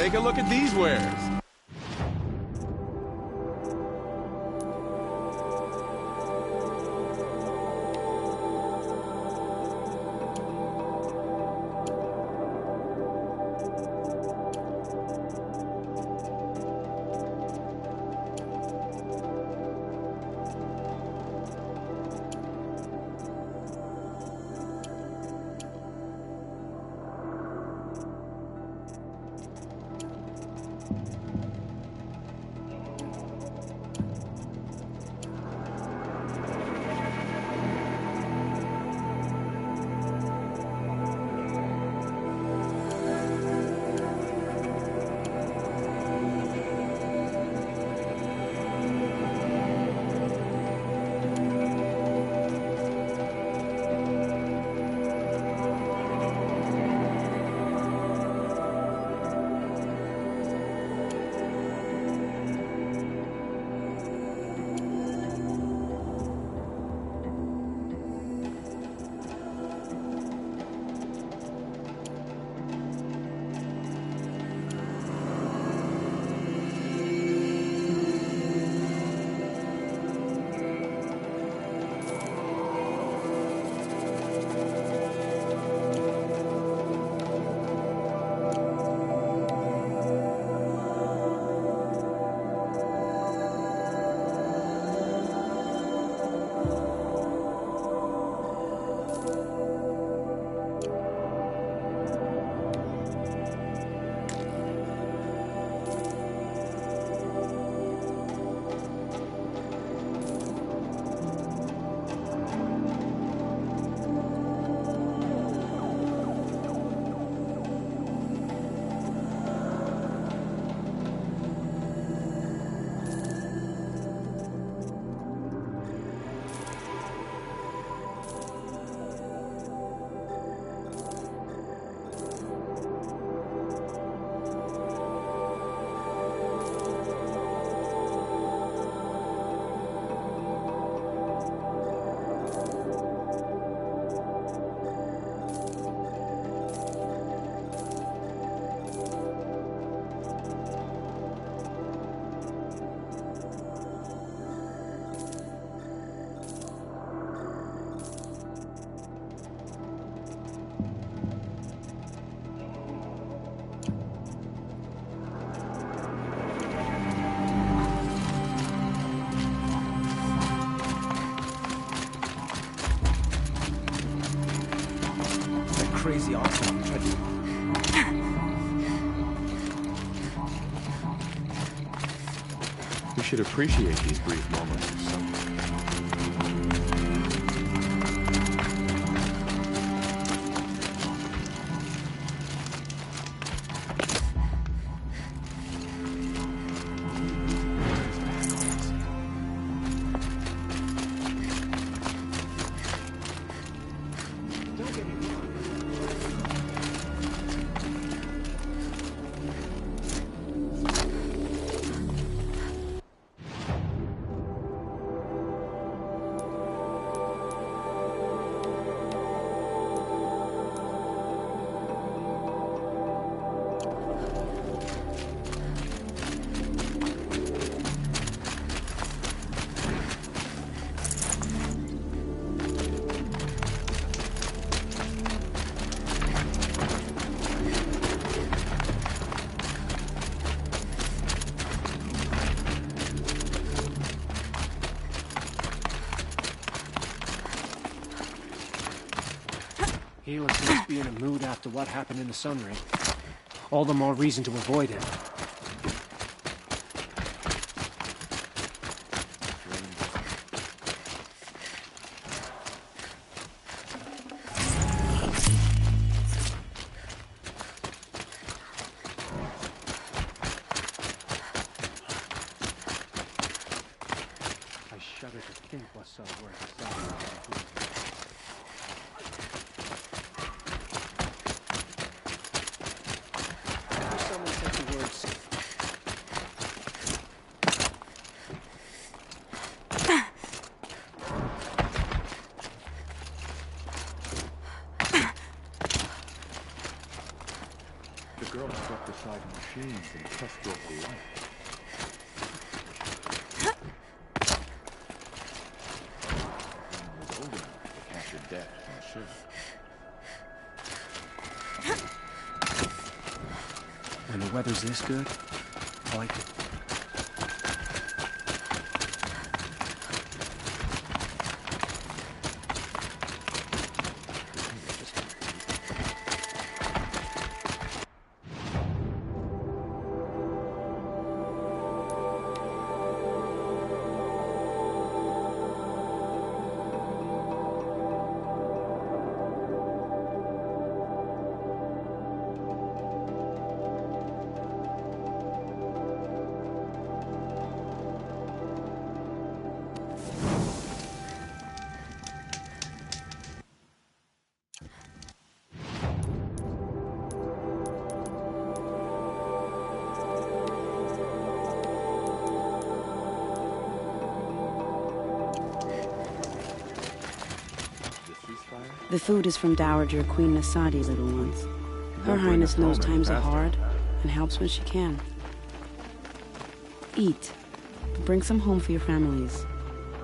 Speaker 4: Take a look at these wares.
Speaker 1: Crazy awesome.
Speaker 4: We should appreciate these brief moments of something.
Speaker 1: Hela seems to be in a mood after what happened in the Sun Ring. All the more reason to avoid him. I shudder to think what's so worth saying. Someone said the words.
Speaker 4: The girl stepped beside machines and trusted her life. Was old enough to capture death from a ship.
Speaker 1: When the weather's this good, I like it.
Speaker 16: The food is from Dowager Queen Nasadi's little ones. Her Highness knows times are hard and helps when she can. Eat. Bring some home for your families,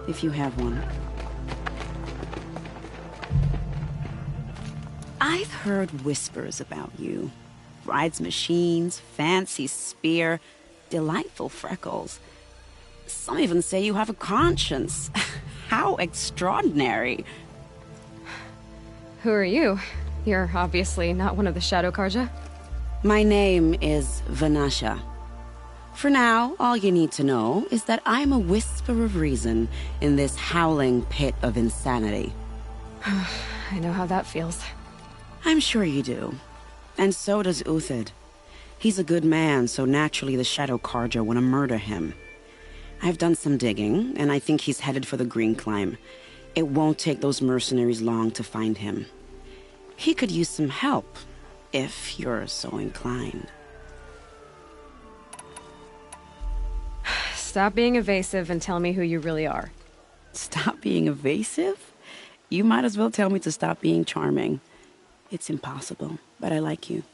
Speaker 16: if you have one. I've heard whispers about you. Rides machines, fancy spear, delightful freckles. Some even say you have a conscience. How extraordinary.
Speaker 5: Who are you? You're obviously not one of the Shadow Karja.
Speaker 16: My name is Vanasha. For now, all you need to know is that I'm a whisper of reason in this howling pit of insanity.
Speaker 5: I know how that feels.
Speaker 16: I'm sure you do. And so does Uthid. He's a good man, so naturally the Shadow Karja want to murder him. I've done some digging, and I think he's headed for the Green Climb. It won't take those mercenaries long to find him. He could use some help, if you're so inclined.
Speaker 5: Stop being evasive and tell me who you really are.
Speaker 16: Stop being evasive? You might as well tell me to stop being charming. It's impossible, but I like you,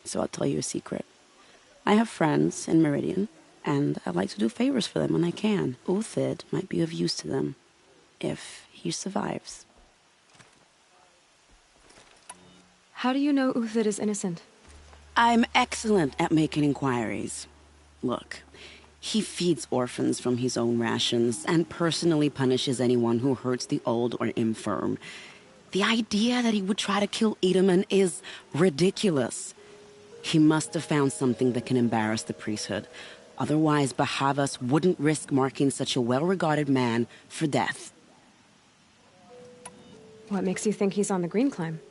Speaker 16: so I'll tell you a secret. I have friends in Meridian, and I like to do favors for them when I can. Uthid might be of use to them, if he survives.
Speaker 5: How do you know Uthid is innocent?
Speaker 16: I'm excellent at making inquiries. Look, he feeds orphans from his own rations and personally punishes anyone who hurts the old or infirm. The idea that he would try to kill Edelman is ridiculous. He must have found something that can embarrass the priesthood. Otherwise, Bahavas wouldn't risk marking such a well-regarded man for death.
Speaker 5: What makes you think he's on the Green Climb?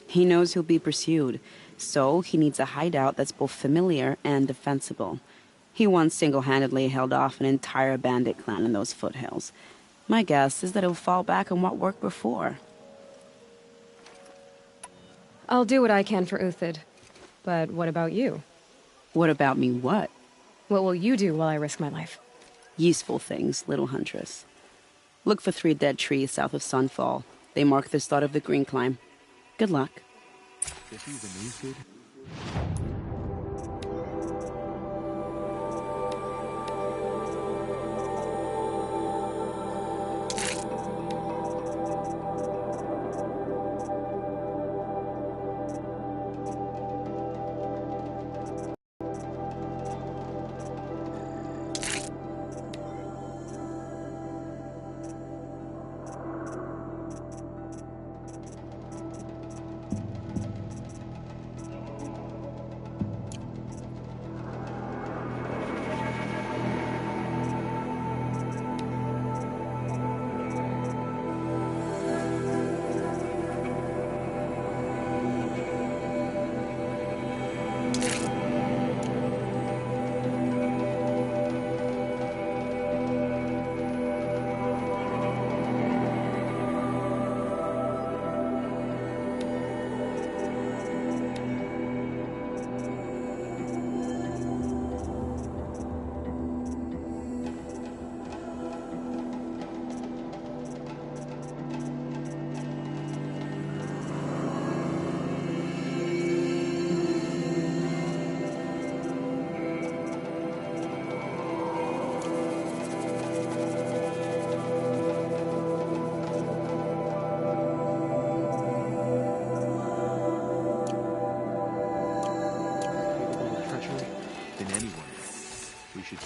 Speaker 16: He knows he'll be pursued, so he needs a hideout that's both familiar and defensible. He once single-handedly held off an entire bandit clan in those foothills. My guess is that he'll fall back on what worked before.
Speaker 5: I'll do what I can for Uthid. But what about you?
Speaker 16: What about me what?
Speaker 5: What will you do while I risk my life?
Speaker 16: Useful things, little huntress. Look for 3 dead trees south of Sunfall. They mark the start of the Green Climb. Good luck.
Speaker 4: If he's an Uthid, should...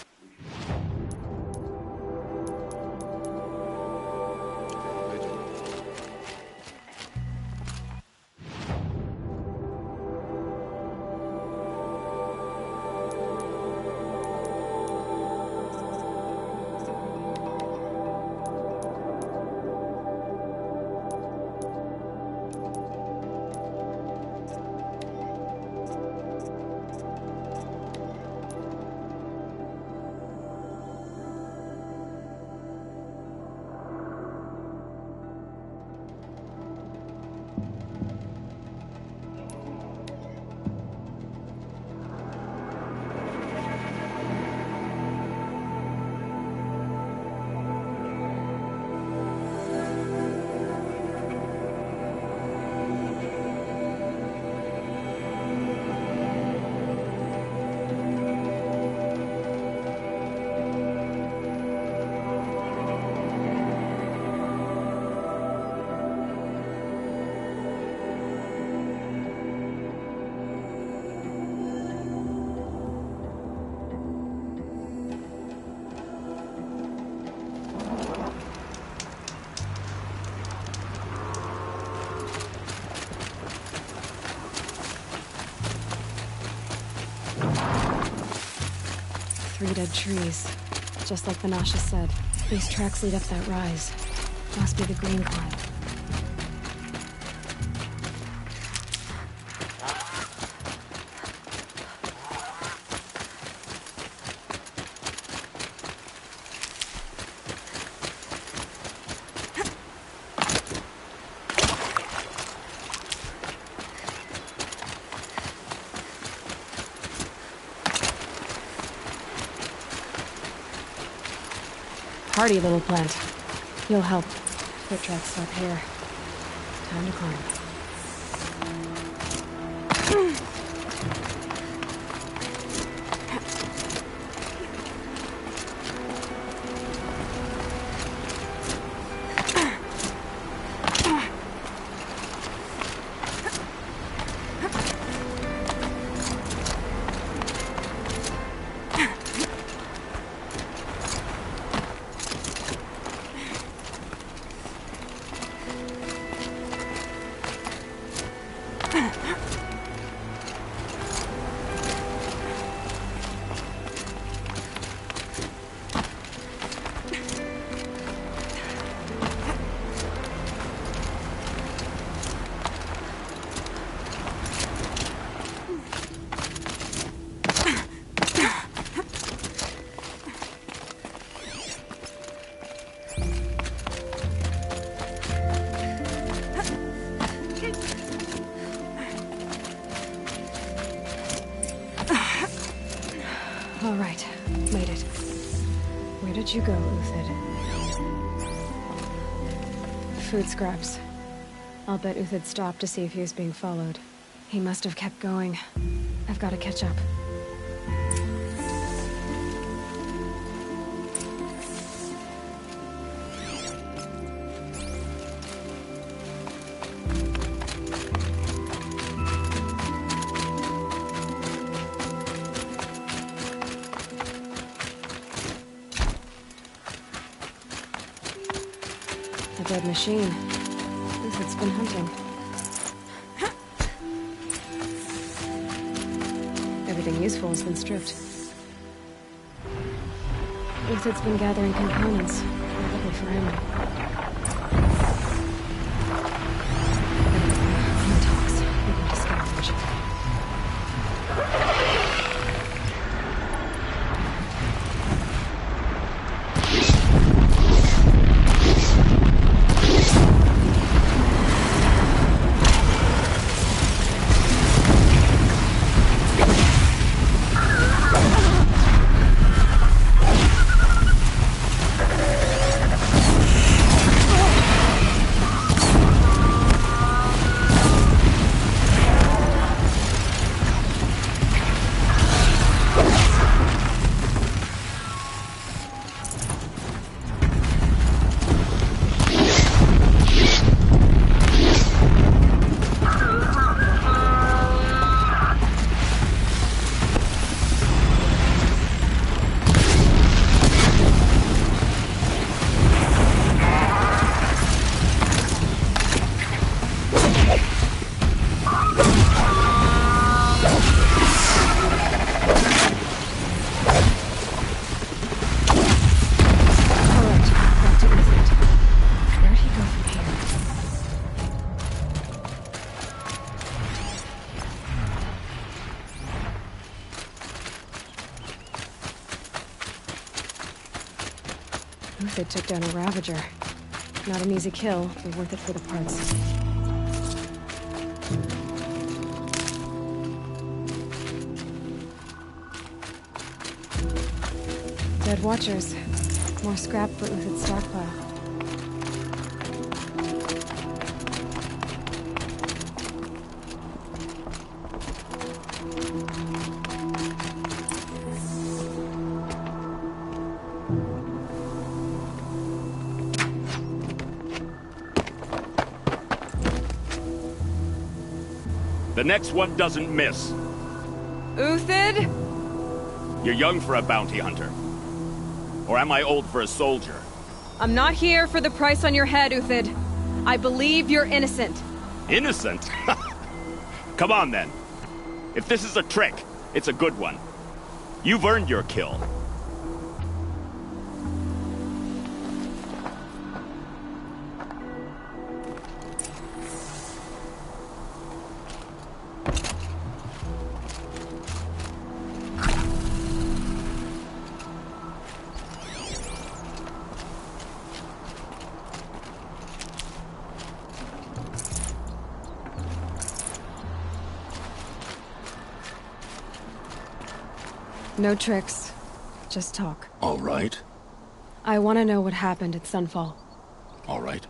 Speaker 5: Three dead trees. Just like Banasha said, these tracks lead up that rise. Must be the green climb. Hardy little plant. You'll help. Foot tracks start here. Time to climb. All right, made it. Where did you go, Uthid? Food scraps. I'll bet Uthid stopped to see if he was being followed. He must have kept going. I've got to catch up. A dead machine. Uthid's been hunting. Everything useful has been stripped. Uthid's been gathering components, probably for ammo. No talks. We're going to scavenge. Uthid took down a Ravager. Not an easy kill, but worth it for the parts. Dead Watchers. More scrap for Uthid's stockpile.
Speaker 21: The next one doesn't miss.
Speaker 5: Uthid?
Speaker 21: You're young for a bounty hunter. Or am I old for a soldier?
Speaker 5: I'm not here for the price on your head, Uthid. I believe you're innocent.
Speaker 21: Innocent? Come on, then. If this is a trick, it's a good one. You've earned your kill.
Speaker 5: No tricks. Just talk.
Speaker 3: All right.
Speaker 5: I want to know what happened at Sunfall.
Speaker 3: All right.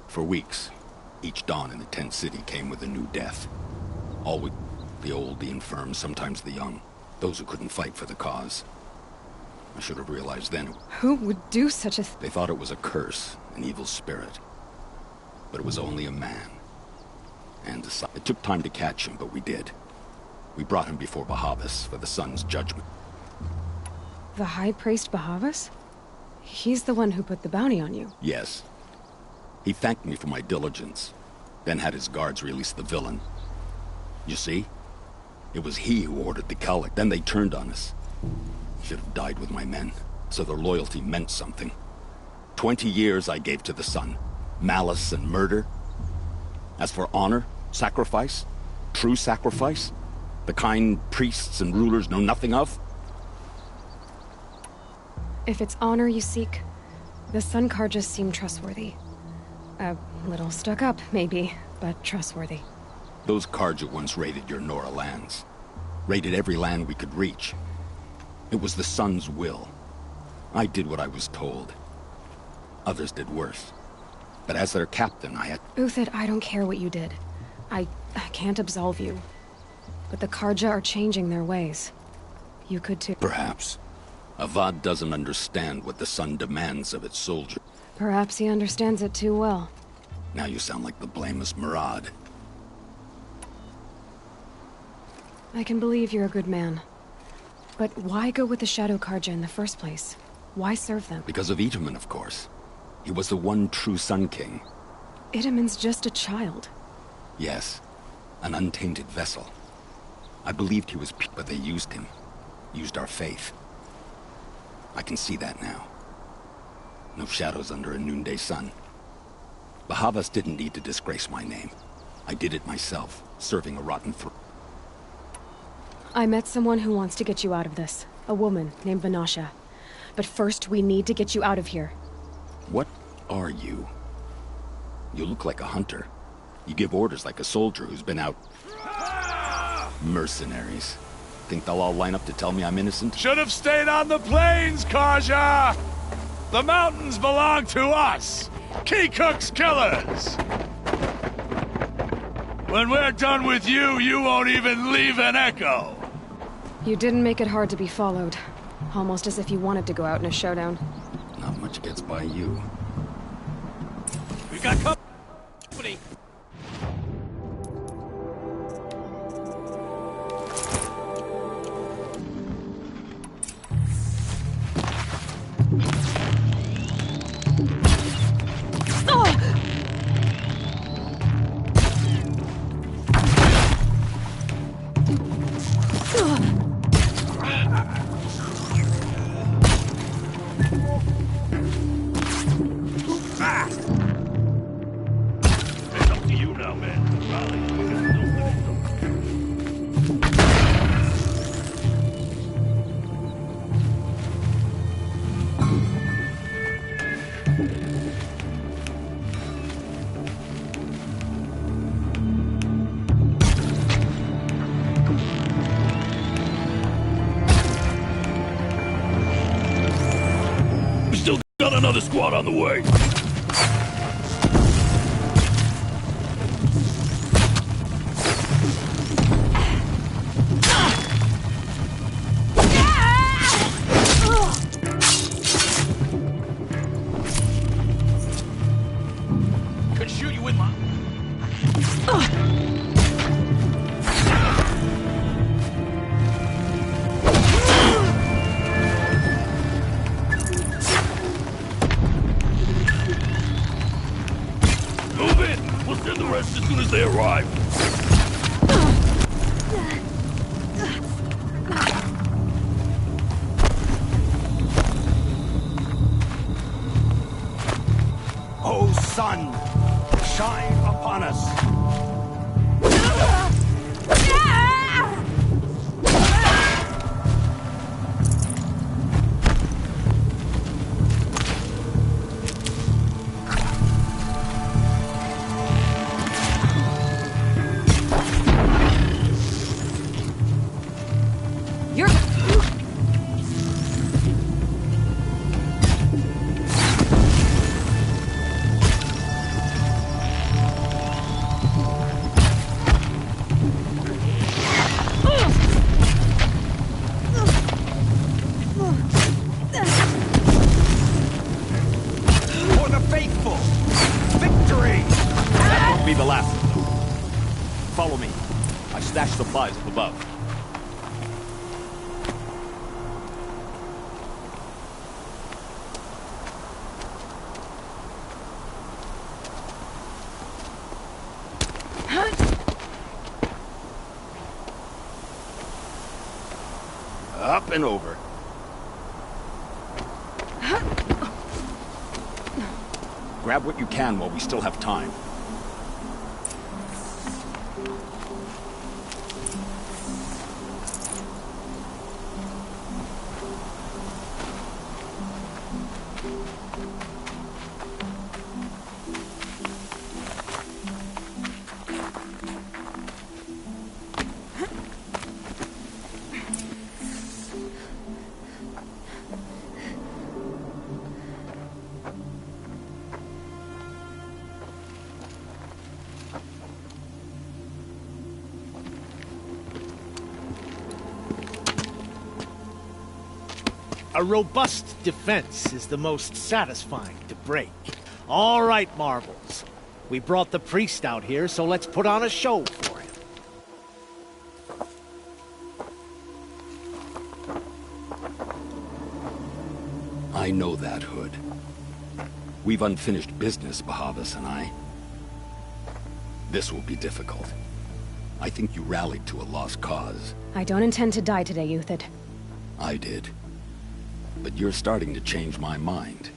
Speaker 3: For weeks, each dawn in the tent city came with a new death. Always the old, the infirm, sometimes the young. Those who couldn't fight for the cause. I should have realized then.
Speaker 5: Who would do such a
Speaker 3: They thought it was a curse, an evil spirit. But it was only a man. And it took time to catch him, but we did. We brought him before Bahavas for the sun's judgment.
Speaker 5: The High Priest Bahavas? He's the one who put the bounty on you.
Speaker 3: Yes. He thanked me for my diligence, then had his guards release the villain. You see? It was he who ordered the Calic. Then they turned on us. Should have died with my men, so their loyalty meant something. 20 years I gave to the sun. Malice and murder. As for honor, sacrifice, true sacrifice, the kind priests and rulers know nothing of?
Speaker 5: If it's honor you seek, the Sun Karjas seem trustworthy. A little stuck up, maybe, but trustworthy.
Speaker 3: Those Karja once raided your Nora lands. Raided every land we could reach. It was the Sun's will. I did what I was told. Others did worse. But as their captain, I had...
Speaker 5: Uthid, I don't care what you did. I can't absolve you. But the Karja are changing their ways. You could too.
Speaker 3: Perhaps. Avad doesn't understand what the Sun demands of its soldiers.
Speaker 5: Perhaps he understands it too well.
Speaker 3: Now you sound like the blameless Murad.
Speaker 5: I can believe you're a good man. But why go with the Shadow Karja in the first place? Why serve them?
Speaker 3: Because of Itaman, of course. He was the one true Sun King.
Speaker 5: Itaman's just a child.
Speaker 3: Yes. An untainted vessel. I believed he was, but they used him. Used our faith. I can see that now. No shadows under a noonday sun. Bahavas didn't need to disgrace my name. I did it myself, serving a rotten throat.
Speaker 5: I met someone who wants to get you out of this. A woman named Vanasha. But first, we need to get you out of here.
Speaker 3: What are you? You look like a hunter. You give orders like a soldier who's been out... Mercenaries. Think they'll all line up to tell me I'm innocent?
Speaker 11: Should have stayed on the plains, Karja! The mountains belong to us! Keycook's killers! When we're done with you, you won't even leave an echo!
Speaker 5: You didn't make it hard to be followed. Almost as if you wanted to go out in a showdown.
Speaker 3: Not much gets by you.
Speaker 11: We got company!
Speaker 6: Got another squad on the way.
Speaker 11: Could shoot you with my...
Speaker 6: Move in! We'll send the rest as soon as they arrive.
Speaker 1: O sun, shine upon us.
Speaker 6: For the faithful! Victory! That won't be the last of them. Follow me. I stashed supplies up above. Up and over. Grab what you can while we still have time.
Speaker 20: A robust defense is the most satisfying to break. All right, Marbles. We brought the priest out here, so let's put on a show for him.
Speaker 22: I know that, Hood. We've unfinished business, Bahavas and I. This will be difficult. I think you rallied to a lost cause.
Speaker 5: I don't intend to die today, Euthyd.
Speaker 22: I did. But you're starting to change my mind.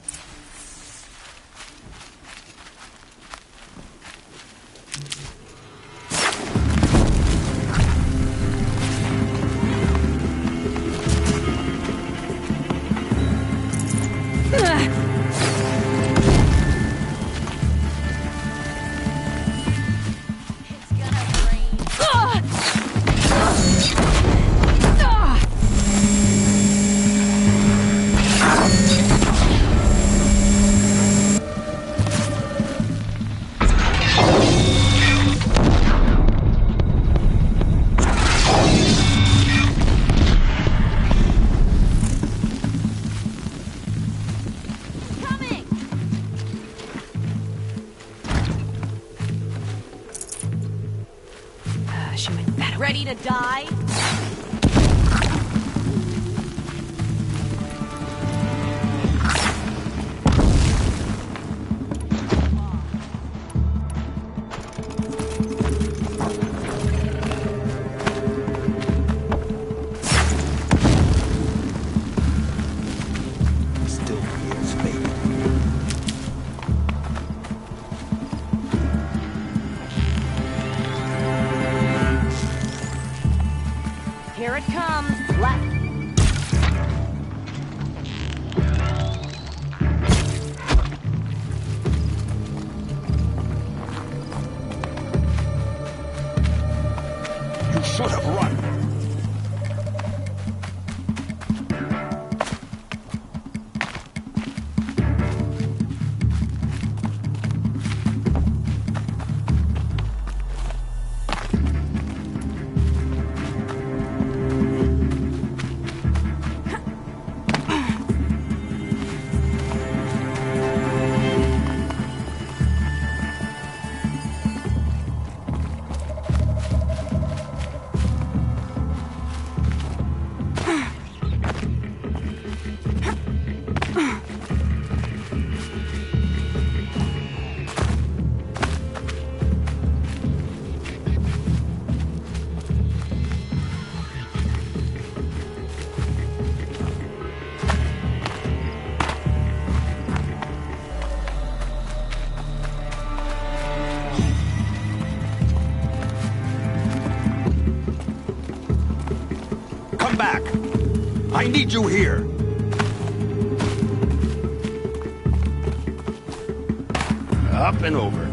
Speaker 12: Ready to die?
Speaker 22: come back. I need you here. Up and over.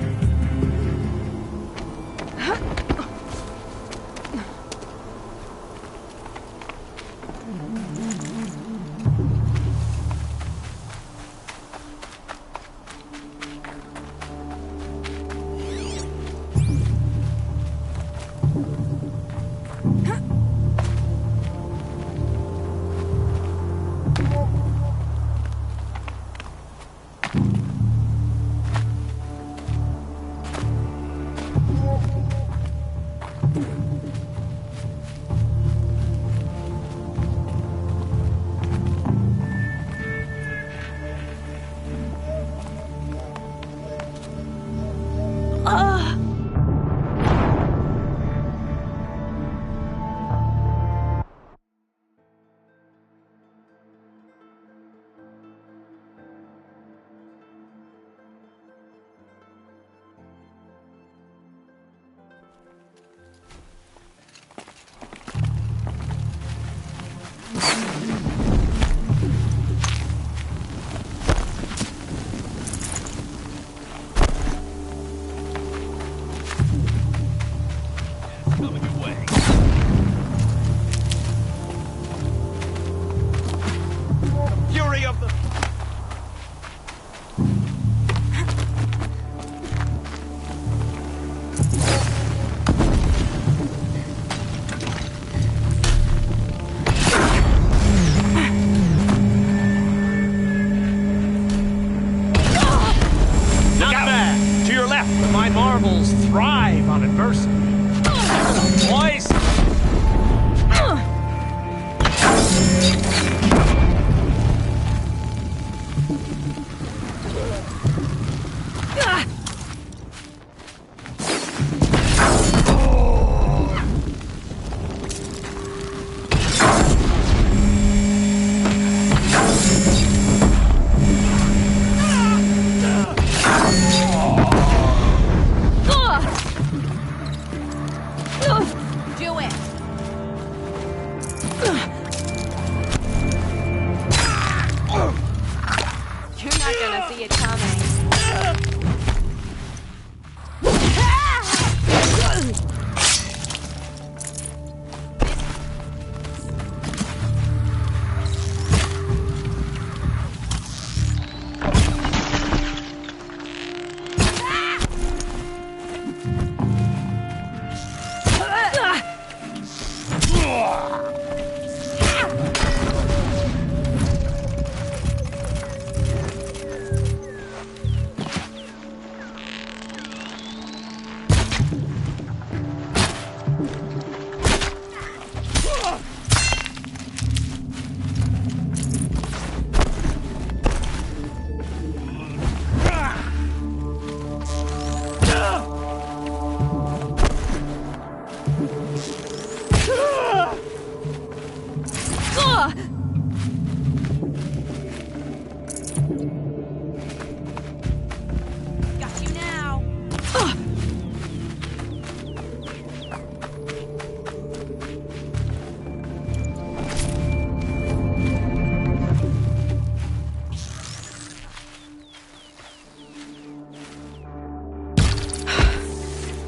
Speaker 20: Marvels thrive on adversity. Boys!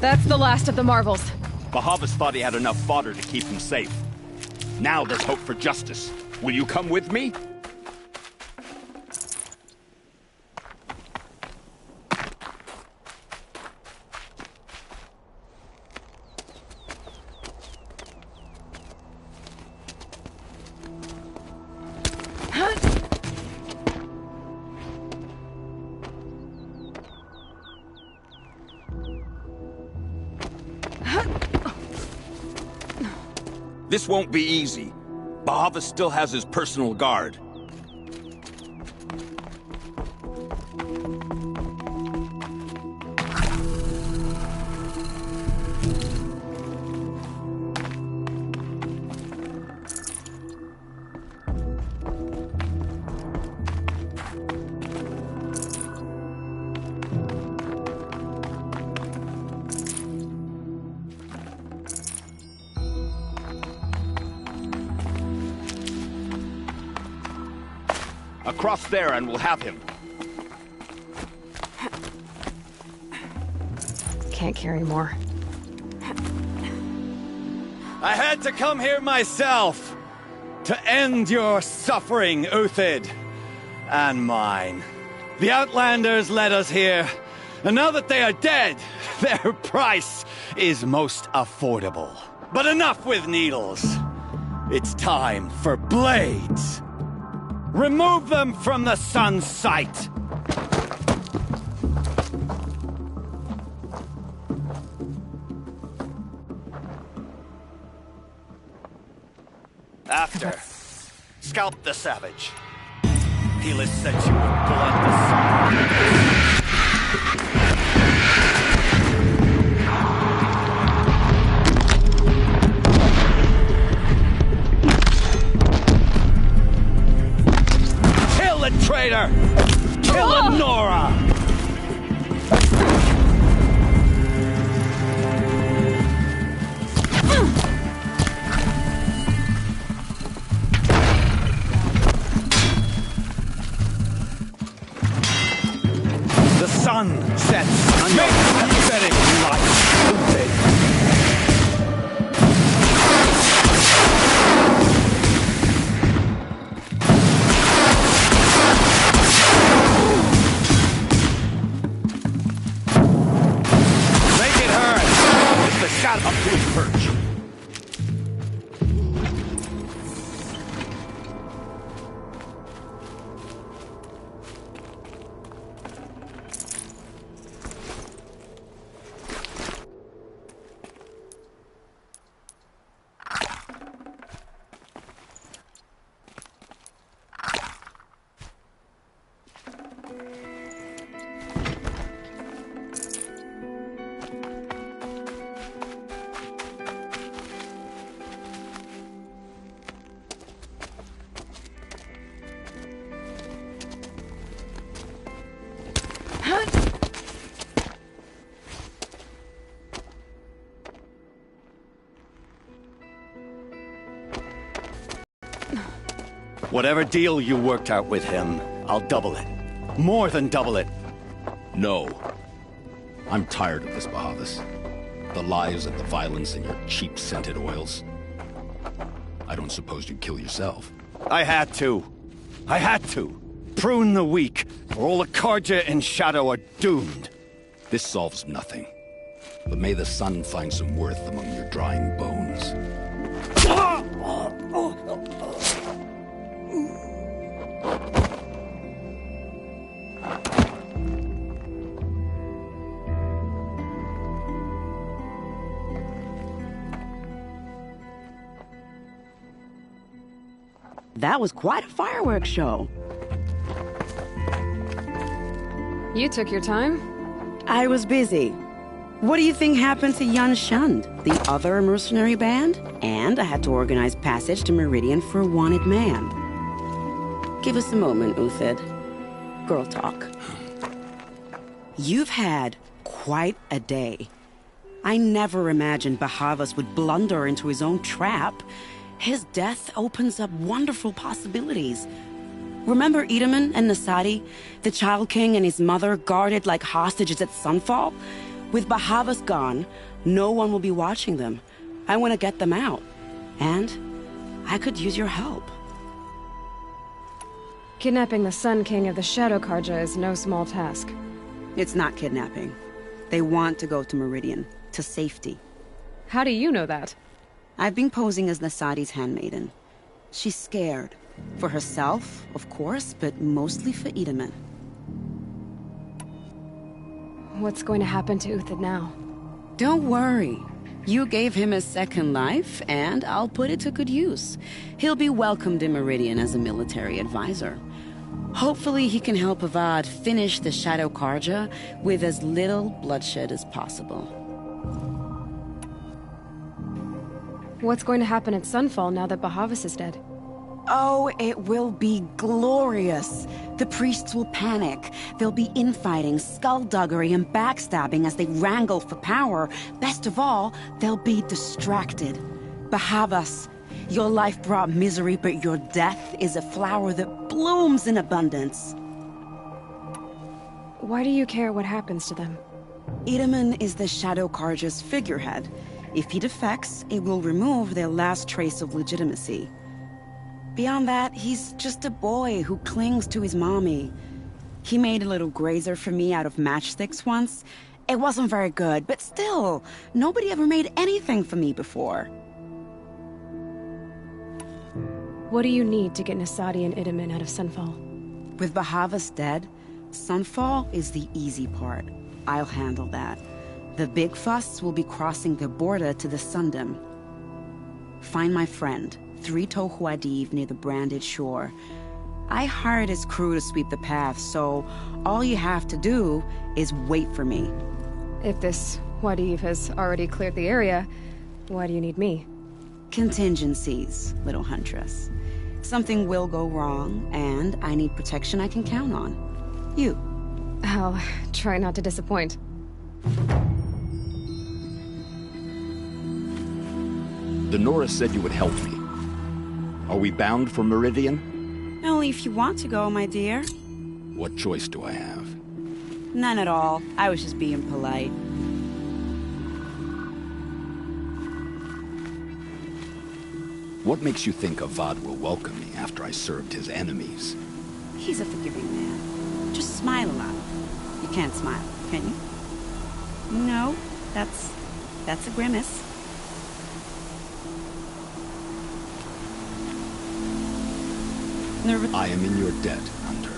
Speaker 5: That's the last of the Marvels.
Speaker 21: Bahavas thought he had enough fodder to keep him safe. Now there's hope for justice. Will you come with me? This won't be easy. Bahavas still has his personal guard. Across there and we'll have him.
Speaker 5: Can't carry more.
Speaker 11: I had to come here myself to end your suffering, Uthid, and mine. The Outlanders led us here, and now that they are dead, their price is most affordable. But enough with needles. It's time for blades. Remove them from the sun's sight. After, scalp the savage. He'll set you with blood the sun. Kill the traitor! Kill Nora! The sun sets on your pathetic life. Make it hurt. Lift the shot up to his perch. Whatever deal you worked out with him, I'll double it. More than double it.
Speaker 22: No. I'm tired of this, Bahavas. The lies and the violence and your cheap-scented oils. I don't suppose you'd kill yourself.
Speaker 11: I had to. I had to. Prune the weak, or all the Karja in Shadow are doomed.
Speaker 22: This solves nothing. But may the sun find some worth among your drying bones.
Speaker 16: That was quite a fireworks show.
Speaker 5: You took your time?
Speaker 16: I was busy. What do you think happened to Yun Shund, the other mercenary band? And I had to organize passage to Meridian for a wanted man. Give us a moment, Uthid. Girl talk. You've had quite a day. I never imagined Bahavas would blunder into his own trap. His death opens up wonderful possibilities. Remember Edaman and Nasadi, the Child King and his mother guarded like hostages at sunfall? With Bahavas gone, no one will be watching them. I want to get them out. And I could use your help.
Speaker 5: Kidnapping the Sun King of the Shadow Karja is no small task.
Speaker 16: It's not kidnapping. They want to go to Meridian, to safety.
Speaker 5: How do you know that?
Speaker 16: I've been posing as Nasadi's handmaiden. She's scared. For herself, of course, but mostly for Edaman.
Speaker 5: What's going to happen to Uthid now?
Speaker 16: Don't worry. You gave him a second life, and I'll put it to good use. He'll be welcomed in Meridian as a military advisor. Hopefully he can help Avad finish the Shadow Karja with as little bloodshed as possible.
Speaker 5: What's going to happen at Sunfall now that Bahavas is dead?
Speaker 16: Oh, it will be glorious. The priests will panic. There'll be infighting, skullduggery, and backstabbing as they wrangle for power. Best of all, they'll be distracted. Bahavas, your life brought misery, but your death is a flower that blooms blooms in abundance.
Speaker 5: Why do you care what happens to them?
Speaker 16: Itaman is the Shadow Carja's figurehead. If he defects, it will remove their last trace of legitimacy. Beyond that, he's just a boy who clings to his mommy. He made a little grazer for me out of matchsticks once. It wasn't very good, but still, nobody ever made anything for me before.
Speaker 5: What do you need to get Nasadi and Itaman out of Sunfall?
Speaker 16: With Bahavas dead, Sunfall is the easy part. I'll handle that. The big fuss will be crossing the border to the Sundom. Find my friend, 3 Tohuadiv near the branded shore. I hired his crew to sweep the path, so all you have to do is wait for me.
Speaker 5: If this Wadiv has already cleared the area, why do you need me?
Speaker 16: Contingencies, little huntress. Something will go wrong, and I need protection I can count on. You.
Speaker 5: I'll try not to disappoint.
Speaker 22: The Norris said you would help me. Are we bound for Meridian?
Speaker 16: Only if you want to go, my dear.
Speaker 22: What choice do I have?
Speaker 16: None at all. I was just being polite.
Speaker 22: What makes you think Avad will welcome me after I served his enemies?
Speaker 16: He's a forgiving man. Just smile a lot. You can't smile, can you? No, that's a grimace.
Speaker 22: I am in your debt, Hunter.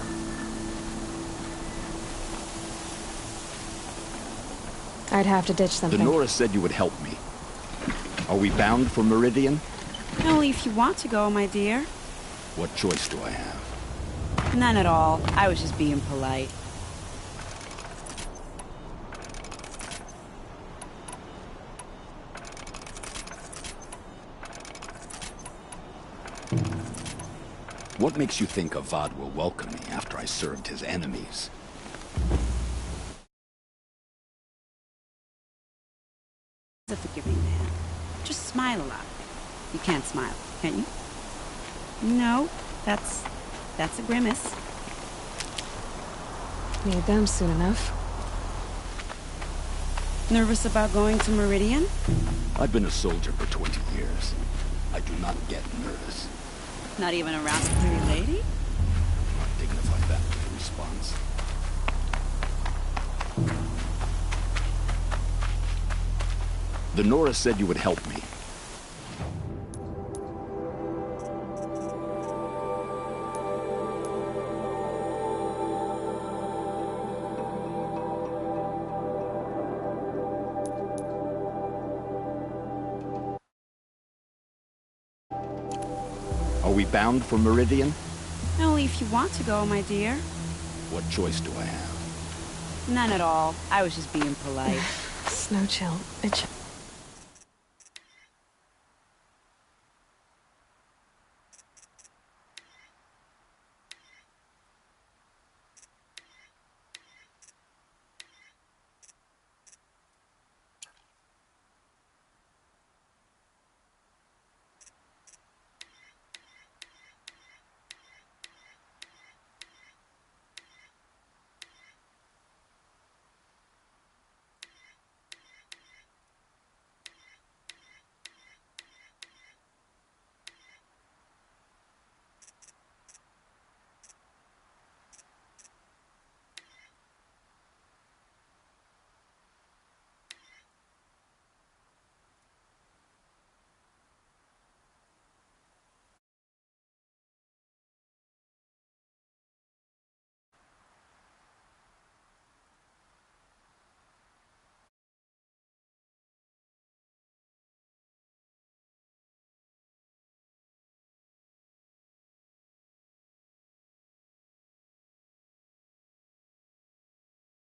Speaker 5: I'd have to ditch something.
Speaker 22: The Norris said you would help me. Are we bound for Meridian?
Speaker 16: Only if you want to go, my dear.
Speaker 22: What choice do I have?
Speaker 16: None at all. I was just being polite.
Speaker 22: What makes you think Avad will welcome me after I served his enemies?
Speaker 16: He's a forgiving man. Just smile a lot. You can't smile, can you? No, that's a grimace.
Speaker 5: Need them soon enough.
Speaker 16: Nervous about going to Meridian?
Speaker 22: I've been a soldier for 20 years. I do not get nervous.
Speaker 16: Not even around a pretty lady?
Speaker 22: Not dignify that with a response. The Norris said you would help me. Are we bound for Meridian?
Speaker 16: Only if you want to go, my dear.
Speaker 22: What choice do I have?
Speaker 16: None at all. I was just being polite.
Speaker 5: Snow chill, bitch.